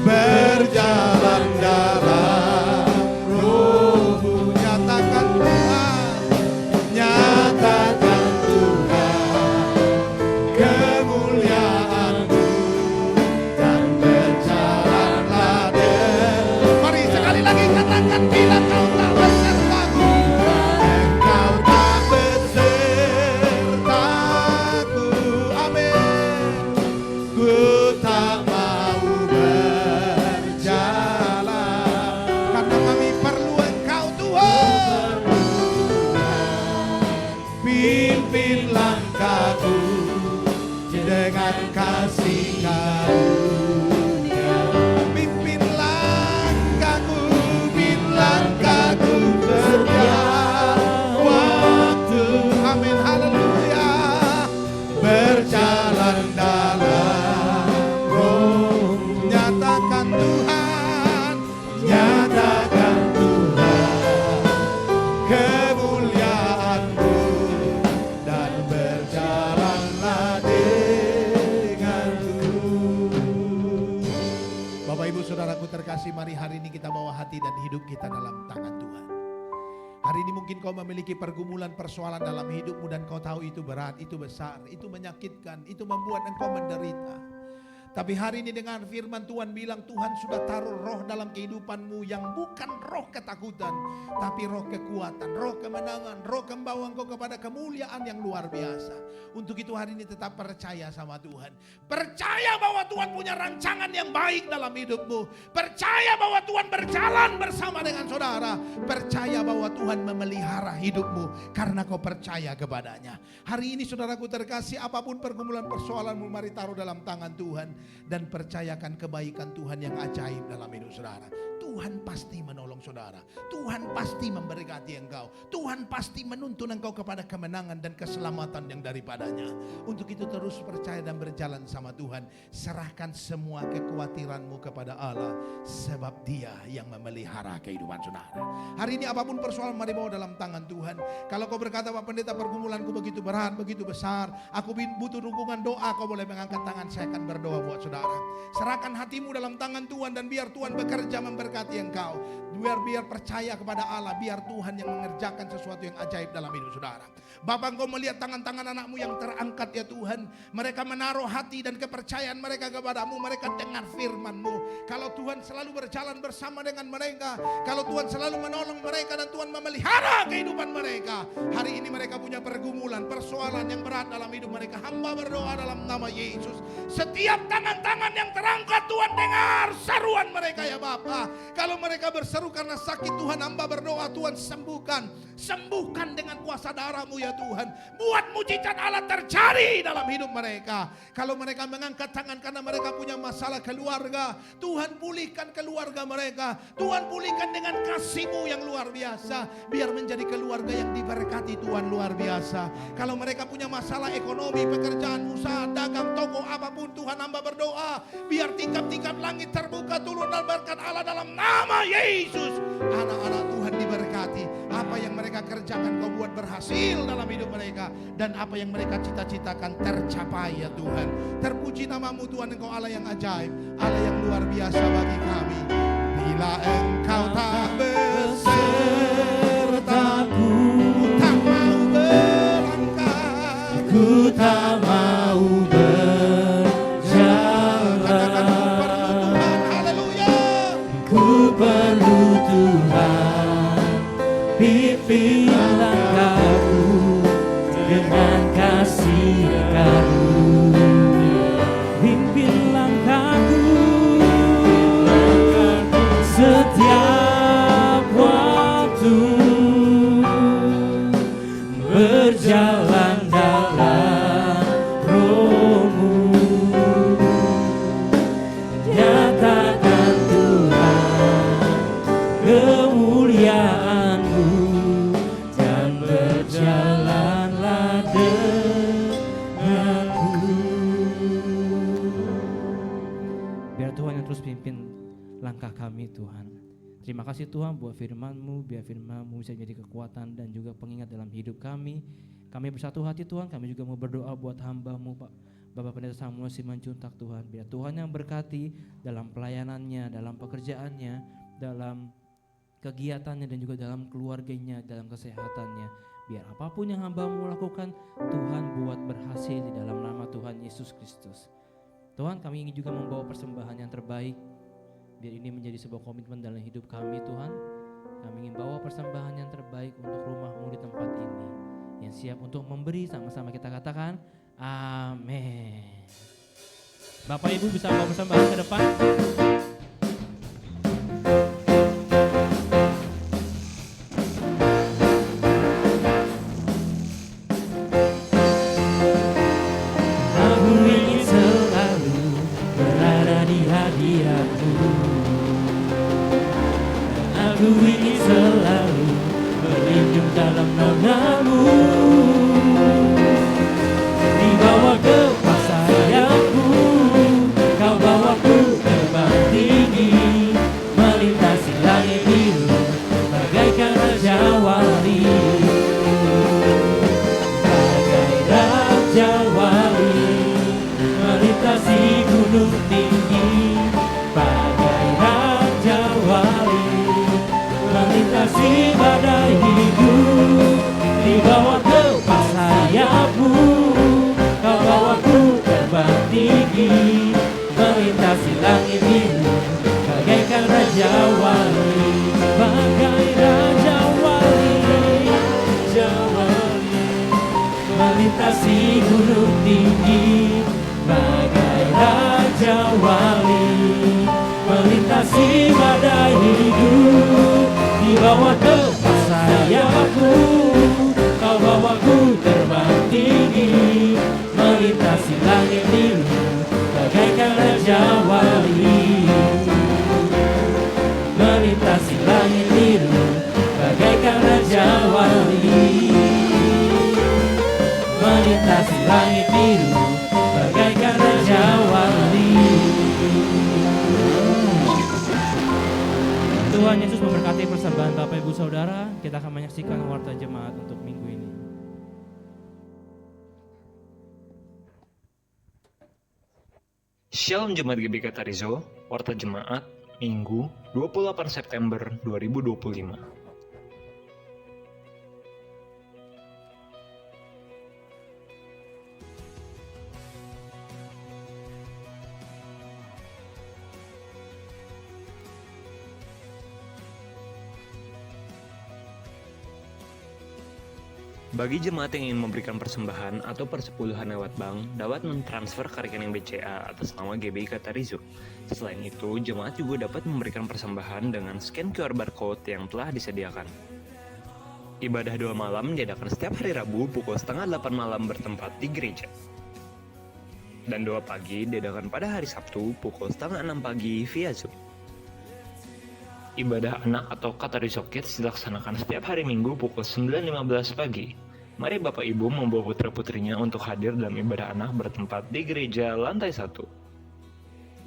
berjalan dalam Roh-Mu. Nyatakan Tuhan, nyatakan Tuhan kemuliaan-Mu, dan berjalanlah Mari sekali lagi katakan, bila Kau tak besertaku, Engkau tak besertaku. Amin. Ku tak mau berjalan, karena kami perlu Engkau Tuhan. Pimpin langkahku dengan kasih karunia. Pimpin langkahku setiap waktu. Amin, haleluya. Berjalan dalam Roh. Nyatakan Tuhan, nyatakan Tuhan kemuliaan-Mu, dan berjalanlah denganku. Bapak Ibu Saudaraku terkasih, mari hari ini kita bawa hati dan hidup kita dalam tangan Tuhan. Hari ini mungkin kau memiliki pergumulan, persoalan dalam hidupmu, dan kau tahu itu berat, itu besar, itu menyakitkan, itu membuat engkau menderita. Tapi hari ini dengan firman Tuhan bilang, Tuhan sudah taruh roh dalam kehidupanmu yang bukan roh ketakutan, tapi roh kekuatan, roh kemenangan, roh membawa engkau kepada kemuliaan yang luar biasa. Untuk itu hari ini tetap percaya sama Tuhan. Percaya bahwa Tuhan punya rancangan yang baik dalam hidupmu. Percaya bahwa Tuhan berjalan bersama dengan saudara. Percaya bahwa Tuhan memelihara hidupmu karena kau percaya kepadanya. Hari ini saudaraku terkasih, apapun pergumulan persoalanmu, mari taruh dalam tangan Tuhan. Dan percayakan kebaikan Tuhan yang ajaib dalam hidup saudara. Tuhan pasti menolong saudara. Tuhan pasti memberkati engkau. Tuhan pasti menuntun engkau kepada kemenangan dan keselamatan yang daripadanya. Untuk itu terus percaya dan berjalan sama Tuhan. Serahkan semua kekhawatiranmu kepada Allah, sebab Dia yang memelihara kehidupan saudara. Hari ini apapun persoalan, mari bawa dalam tangan Tuhan. Kalau kau berkata, Pak Pendeta, pergumulanku begitu berat, begitu besar, aku butuh dukungan doa, kau boleh mengangkat tangan, saya akan berdoa buat saudara. Serahkan hatimu dalam tangan Tuhan dan biar Tuhan bekerja memberkati engkau. Biar percaya kepada Allah, biar Tuhan yang mengerjakan sesuatu yang ajaib dalam hidup saudara. Bapak, engkau melihat tangan-tangan anakmu yang terangkat ya Tuhan. Mereka menaruh hati dan kepercayaan mereka kepadamu. Mereka dengar firman-Mu. Kalau Tuhan selalu berjalan bersama dengan mereka, kalau Tuhan selalu menolong mereka dan Tuhan memelihara kehidupan mereka. Hari ini mereka punya pergumulan, persoalan yang berat dalam hidup mereka. Hamba berdoa dalam nama Yesus. Setiap tangan-tangan yang terangkat, Tuhan dengar seruan mereka ya Bapa. Kalau mereka berseru karena sakit, Tuhan hamba berdoa, Tuhan sembuhkan. Sembuhkan dengan kuasa darah-Mu ya Tuhan. Buat mujizat Allah terjadi dalam hidup mereka. Kalau mereka mengangkat tangan karena mereka punya masalah keluarga, Tuhan pulihkan keluarga mereka. Tuhan pulihkan dengan kasih-Mu yang luar biasa. Biar menjadi keluarga yang diberkati Tuhan luar biasa. Kalau mereka punya masalah ekonomi, pekerjaan, usaha, dagang, toko, apapun, Tuhan hamba berdoa, biar tingkap-tingkap langit terbuka, turun dan berkat Allah dalam nama Yesus. Anak-anak Tuhan diberkati. Apa yang mereka kerjakan Kau buat berhasil dalam hidup mereka. Dan apa yang mereka cita-citakan tercapai ya Tuhan. Terpuji nama-Mu Tuhan, Engkau Allah yang ajaib, Allah yang luar biasa bagi kami. Bila Engkau tak besertaku, tak mau berangkat, Ku tak mau ku perlu Tuhan, pimpin langkahku dengan kasih karunia. Pimpin langkahku setiap waktu, berjalan dalam Roh-Mu. Nyatakan kemuliaan-Mu dan berjalanlah denganku. Biar Tuhan yang terus pimpin langkah kami Tuhan. Terima kasih Tuhan buat firman-Mu, biar firman-Mu bisa menjadi kekuatan dan juga pengingat dalam hidup kami. Kami bersatu hati Tuhan, kami juga mau berdoa buat hamba-Mu Bapak Pendeta Samuel Simanjuntak Tuhan. Biar Tuhan yang berkati dalam pelayanannya, dalam pekerjaannya, dalam kegiatannya dan juga dalam keluarganya, dalam kesehatannya. Biar apapun yang hamba-Mu lakukan, Tuhan buat berhasil di dalam nama Tuhan Yesus Kristus. Tuhan, kami ingin juga membawa persembahan yang terbaik. Biar ini menjadi sebuah komitmen dalam hidup kami Tuhan. Kami ingin bawa persembahan yang terbaik untuk rumah-Mu di tempat ini. Yang siap untuk memberi, sama-sama kita katakan amin. Bapak Ibu bisa bawa persembahan ke depan. Aku ingin selalu berada di hadirat-Mu. Aku ingin selalu berlindung dalam nama-Mu. Dibawa ke sayap-Mu, Kau bawaku terbang tinggi, melintasi langit biru bagaikan Raja Wali. Bagai Raja Wali, melintasi gunung tinggi. Bagai Raja Wali, melintasi badai hidup. Dibawa ke sayap-Mu, Kau bawaku terbang tinggi, melintasi langit biru bagaikan Raja Wali. Bagai Raja Wali, Raja Wali, melintasi gunung tinggi. Bagai Raja Wali, melintasi badai hidup. Dibawa ke sayap-Mu, Kau bawaku terbang tinggi, melintasi langit biru bagaikan Raja Wali. Melintasi langit biru bagaikan Raja Wali. Melintasi langit biru bagaikan Raja Wali. Tuhan Yesus memberkati persembahan Bapak Ibu Saudara. Kita akan menyaksikan warta jemaat untuk minggu ini. Shalom Jemaat GBK Tarizo, warta jemaat Minggu 28 September 2025. Bagi jemaat yang ingin memberikan persembahan atau persepuluhan lewat bank, dapat mentransfer ke rekening BCA atas nama GBK Tarizo. Selain itu, jemaat juga dapat memberikan persembahan dengan scan QR barcode yang telah disediakan. Ibadah doa malam diadakan setiap hari Rabu pukul 7:30 malam bertempat di gereja. Dan doa pagi diadakan pada hari Sabtu pukul 5:30 pagi via Zoom. Ibadah anak atau Katarizo Kids dilaksanakan setiap hari Minggu pukul 9:15 pagi. Mari Bapak Ibu membawa putra-putrinya untuk hadir dalam ibadah anak bertempat di gereja lantai 1.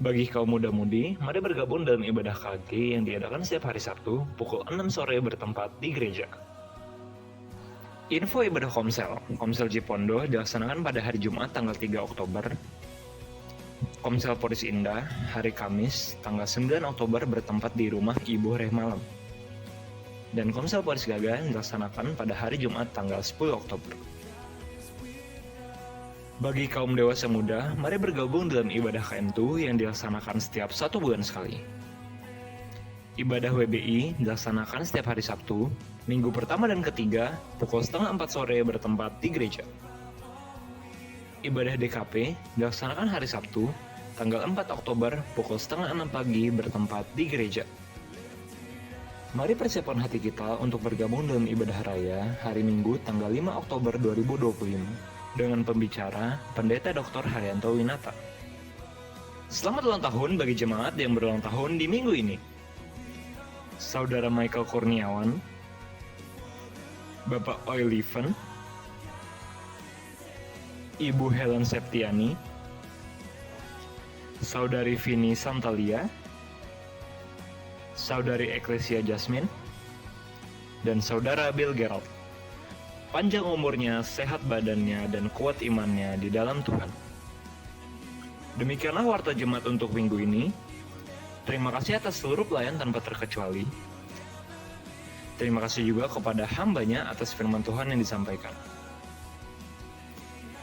Bagi kaum muda-mudi, mari bergabung dalam ibadah KG yang diadakan setiap hari Sabtu pukul 6 sore bertempat di gereja. Info ibadah Komsel Cipondo dilaksanakan pada hari Jumat tanggal 3 Oktober. Komsel Poris Indah hari Kamis tanggal 9 Oktober bertempat di rumah Ibu Rehmalam. Dan Komsel Poris Gaga dilaksanakan pada hari Jumat tanggal 10 Oktober. Bagi kaum dewasa muda, mari bergabung dalam ibadah KM2 yang dilaksanakan setiap 1 bulan sekali. Ibadah WBI dilaksanakan setiap hari Sabtu, minggu pertama dan ketiga, pukul 3:30 sore bertempat di gereja. Ibadah DKP dilaksanakan hari Sabtu, tanggal 4 Oktober, pukul 5:30 pagi bertempat di gereja. Mari persiapkan hati kita untuk bergabung dalam ibadah raya hari Minggu tanggal 5 Oktober 2025. Dengan pembicara Pendeta Dr. Haryanto Winata. Selamat ulang tahun bagi jemaat yang berulang tahun di minggu ini. Saudara Michael Kurniawan, Bapak Oiliven, Ibu Helen Septiani, Saudari Vini Santalia, Saudari Eklesia Jasmine, dan Saudara Bill Gerald. Panjang umurnya, sehat badannya, dan kuat imannya di dalam Tuhan. Demikianlah warta jemaat untuk minggu ini. Terima kasih atas seluruh pelayan tanpa terkecuali. Terima kasih juga kepada hambanya atas firman Tuhan yang disampaikan.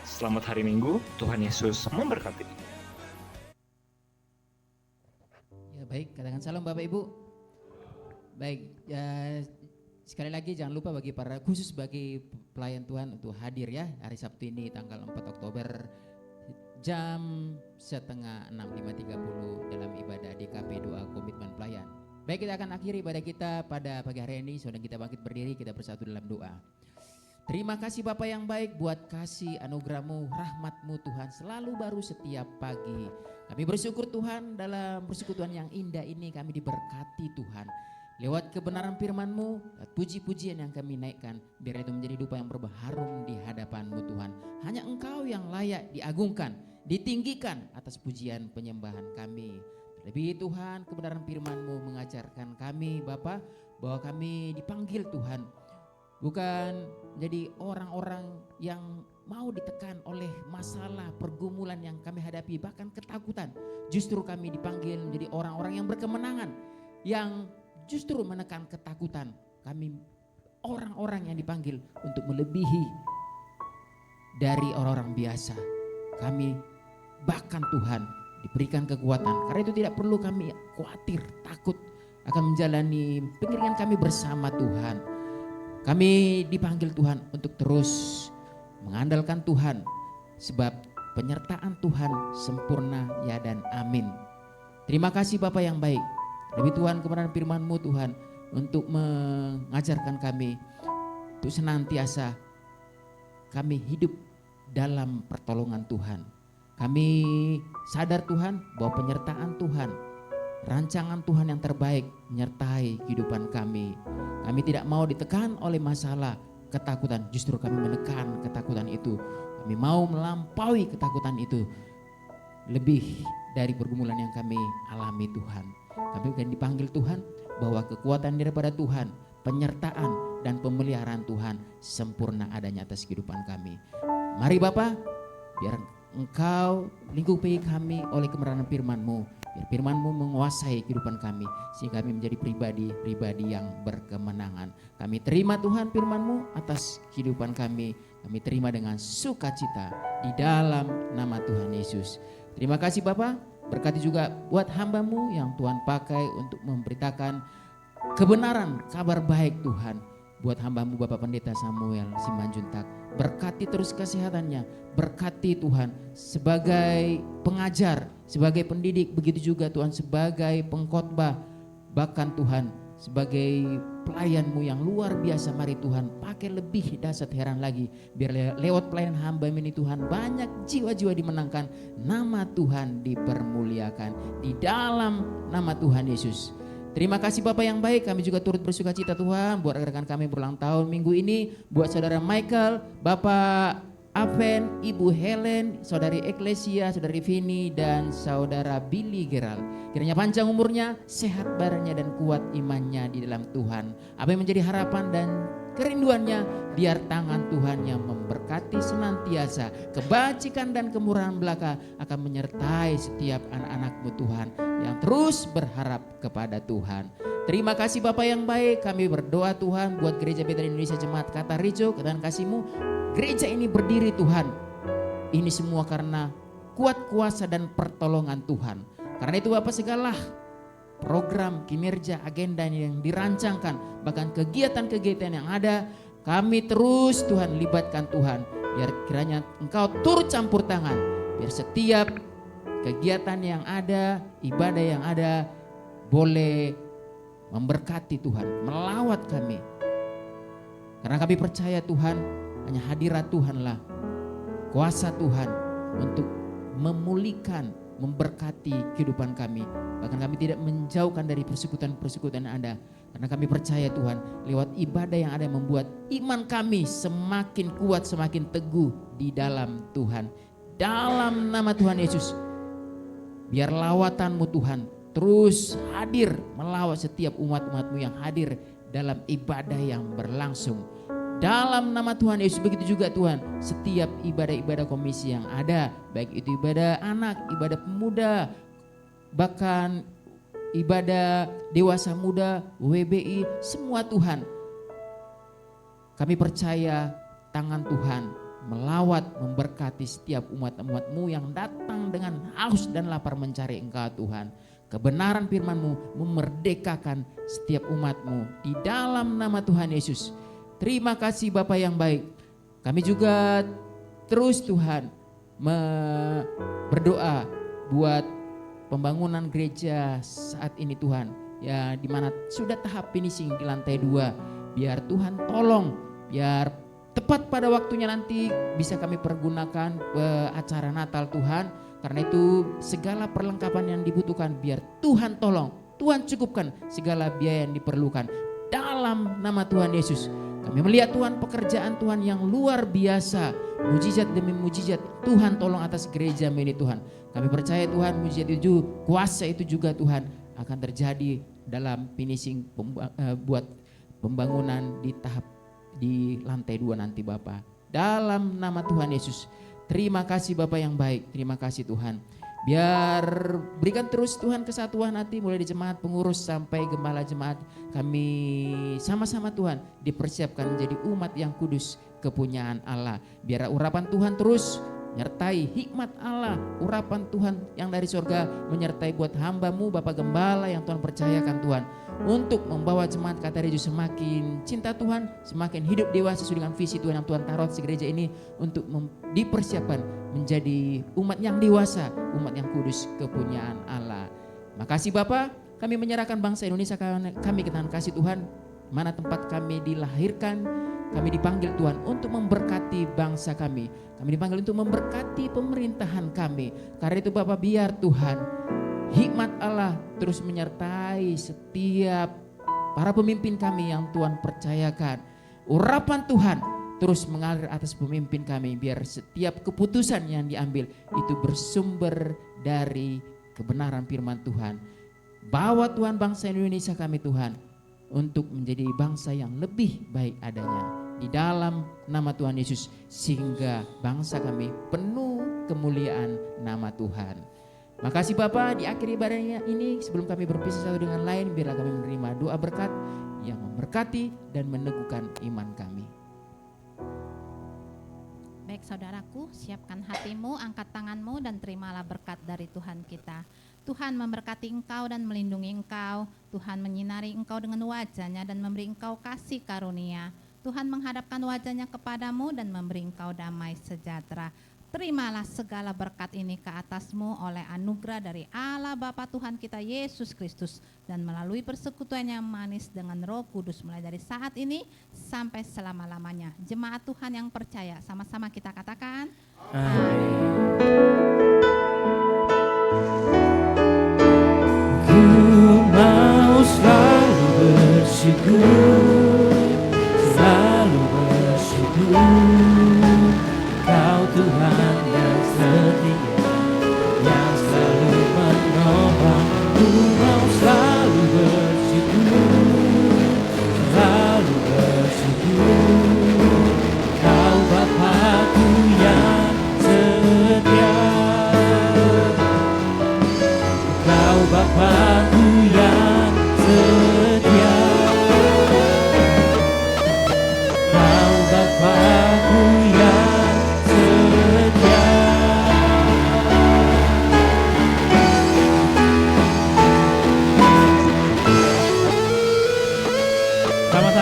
Selamat hari Minggu, Tuhan Yesus memberkati. Ya baik, katakan salam Bapak Ibu. Baik, sekali lagi jangan lupa khusus bagi pelayan Tuhan untuk hadir ya hari Sabtu ini tanggal 4 Oktober jam 5:30 dalam ibadah DKP doa komitmen pelayan. Baik, kita akan akhiri ibadah kita pada pagi hari ini. Saudara kita bangkit berdiri, kita bersatu dalam doa. Terima kasih Bapa yang baik buat kasih anugerah-Mu, rahmat-Mu Tuhan selalu baru setiap pagi. Kami bersyukur Tuhan dalam persekutuan yang indah ini kami diberkati Tuhan. Lewat kebenaran firman-Mu, puji-pujian yang kami naikkan, biar itu menjadi dupa yang berbaharum di hadapan-Mu Tuhan. Hanya Engkau yang layak diagungkan, ditinggikan atas pujian penyembahan kami. Lebih Tuhan, kebenaran firman-Mu mengajarkan kami Bapa, bahwa kami dipanggil Tuhan, bukan jadi orang-orang yang mau ditekan oleh masalah, pergumulan yang kami hadapi, bahkan ketakutan. Justru kami dipanggil menjadi orang-orang yang berkemenangan, yang justru menekan ketakutan. Kami orang-orang yang dipanggil untuk melebihi dari orang-orang biasa. Kami bahkan Tuhan diberikan kekuatan. Karena itu tidak perlu kami khawatir, takut akan menjalani pengiringan kami bersama Tuhan. Kami dipanggil Tuhan untuk terus mengandalkan Tuhan, sebab penyertaan Tuhan sempurna ya dan amin. Terima kasih Bapa yang baik. Lebih Tuhan kebenaran firman-Mu Tuhan untuk mengajarkan kami untuk senantiasa kami hidup dalam pertolongan Tuhan. Kami sadar Tuhan bahwa penyertaan Tuhan, rancangan Tuhan yang terbaik menyertai kehidupan kami. Kami tidak mau ditekan oleh masalah ketakutan, justru kami menekan ketakutan itu. Kami mau melampaui ketakutan itu lebih dari pergumulan yang kami alami Tuhan. Kami akan dipanggil Tuhan bahwa kekuatan daripada Tuhan, penyertaan dan pemeliharaan Tuhan sempurna adanya atas kehidupan kami. Mari Bapa, biar Engkau lingkupi kami oleh kebenaran firman-Mu. Biar firman-Mu menguasai kehidupan kami, sehingga kami menjadi pribadi yang berkemenangan. Kami terima Tuhan firman-Mu atas kehidupan kami. Kami terima dengan sukacita di dalam nama Tuhan Yesus. Terima kasih Bapa. Berkati juga buat hamba-Mu yang Tuhan pakai untuk memberitakan kebenaran kabar baik Tuhan. Buat hamba-Mu Bapak Pendeta Samuel Simanjuntak. Berkati terus kesehatannya. Berkati Tuhan sebagai pengajar, sebagai pendidik. Begitu juga Tuhan sebagai pengkhotbah. Bahkan Tuhan sebagai pelayan-Mu yang luar biasa. Mari Tuhan pakai lebih dahsyat heran lagi. Biar lewat pelayan hamba ini Tuhan banyak jiwa-jiwa dimenangkan. Nama Tuhan dipermuliakan di dalam nama Tuhan Yesus. Terima kasih Bapak yang baik. Kami juga turut bersuka cita Tuhan buat rekan-rekan kami berulang tahun minggu ini. Buat saudara Michael, Bapak Aven, Ibu Helen, Saudari Eklesia, Saudari Vini, dan Saudara Billy Gerald. Kiranya panjang umurnya, sehat badannya, dan kuat imannya di dalam Tuhan. Apa yang menjadi harapan dan kerinduannya, biar tangan Tuhan yang memberkati senantiasa. Kebajikan dan kemurahan belaka akan menyertai setiap anak-anak-Mu Tuhan yang terus berharap kepada Tuhan. Terima kasih Bapak yang baik, kami berdoa Tuhan buat Gereja Bethel Indonesia Jemaat Katarijo, dan kasih-Mu. Gereja ini berdiri Tuhan, ini semua karena kuat kuasa dan pertolongan Tuhan. Karena itu Bapak, segala program, kinerja, agenda yang dirancangkan, bahkan kegiatan-kegiatan yang ada, kami terus Tuhan libatkan Tuhan. Biar kiranya Engkau turut campur tangan, biar setiap kegiatan yang ada, ibadah yang ada, boleh memberkati Tuhan, melawat kami. Karena kami percaya Tuhan, hanya hadirat Tuhanlah, kuasa Tuhan untuk memulihkan, memberkati kehidupan kami. Bahkan kami tidak menjauhkan dari persekutuan-persekutuan yang ada. Karena kami percaya Tuhan, lewat ibadah yang ada membuat iman kami semakin kuat, semakin teguh di dalam Tuhan. Dalam nama Tuhan Yesus, biar lawatan-Mu Tuhan terus hadir melawat setiap umat-umat-Mu yang hadir dalam ibadah yang berlangsung. Dalam nama Tuhan Yesus, begitu juga Tuhan, setiap ibadah-ibadah komisi yang ada, baik itu ibadah anak, ibadah pemuda, bahkan ibadah dewasa muda, WBI, semua Tuhan. Kami percaya tangan Tuhan melawat, memberkati setiap umat-umat-Mu yang datang dengan haus dan lapar mencari Engkau Tuhan. Kebenaran firman-Mu memerdekakan setiap umat-Mu di dalam nama Tuhan Yesus. Terima kasih Bapa yang baik. Kami juga terus Tuhan berdoa buat pembangunan gereja saat ini Tuhan. Ya, dimana sudah tahap finishing di lantai 2. Biar Tuhan tolong, biar tepat pada waktunya nanti bisa kami pergunakan acara Natal Tuhan. Karena itu segala perlengkapan yang dibutuhkan biar Tuhan tolong, Tuhan cukupkan segala biaya yang diperlukan. Dalam nama Tuhan Yesus, kami melihat Tuhan pekerjaan Tuhan yang luar biasa, mujizat demi mujizat. Tuhan tolong atas gereja ini Tuhan. Kami percaya Tuhan, mujizat itu, kuasa itu juga Tuhan akan terjadi dalam finishing buat pembangunan di tahap di lantai 2 nanti Bapak. Dalam nama Tuhan Yesus, terima kasih Bapak yang baik, terima kasih Tuhan. Biar berikan terus Tuhan kesatuan hati mulai di jemaat pengurus sampai gembala jemaat. Kami sama-sama Tuhan dipersiapkan menjadi umat yang kudus kepunyaan Allah. Biar urapan Tuhan terus menyertai hikmat Allah, urapan Tuhan yang dari surga menyertai buat hamba-Mu Bapak Gembala yang Tuhan percayakan Tuhan. Untuk membawa jemaat Katarijo semakin cinta Tuhan, semakin hidup dewasa sesuai dengan visi Tuhan yang Tuhan taruh di gereja ini. Untuk dipersiapkan menjadi umat yang dewasa, umat yang kudus kepunyaan Allah. Makasih Bapak, kami menyerahkan bangsa Indonesia kami ke tangan kasih Tuhan. Mana tempat kami dilahirkan, kami dipanggil Tuhan untuk memberkati bangsa kami. Kami dipanggil untuk memberkati pemerintahan kami. Karena itu Bapak, biar Tuhan hikmat Allah terus menyertai setiap para pemimpin kami yang Tuhan percayakan. Urapan Tuhan terus mengalir atas pemimpin kami. Biar setiap keputusan yang diambil itu bersumber dari kebenaran firman Tuhan. Bawa Tuhan bangsa Indonesia kami Tuhan untuk menjadi bangsa yang lebih baik adanya. Di dalam nama Tuhan Yesus, sehingga bangsa kami penuh kemuliaan nama Tuhan. Makasih Bapak, di akhir ibadahnya ini sebelum kami berpisah satu dengan lain, biarlah kami menerima doa berkat yang memberkati dan meneguhkan iman kami. Baik saudaraku, siapkan hatimu, angkat tanganmu dan terimalah berkat dari Tuhan kita. Tuhan memberkati engkau dan melindungi engkau. Tuhan menyinari engkau dengan wajah-Nya dan memberi engkau kasih karunia. Tuhan menghadapkan wajah-Nya kepadamu dan memberi engkau damai sejahtera. Terimalah segala berkat ini ke atasmu oleh anugerah dari Allah Bapa Tuhan kita Yesus Kristus dan melalui persekutuan yang manis dengan Roh Kudus mulai dari saat ini sampai selama-lamanya. Jemaat Tuhan yang percaya, sama-sama kita katakan amin. Ku mau selalu bersyukur, selalu bersyukur. Kau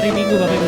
hari Minggu Bapak Ibu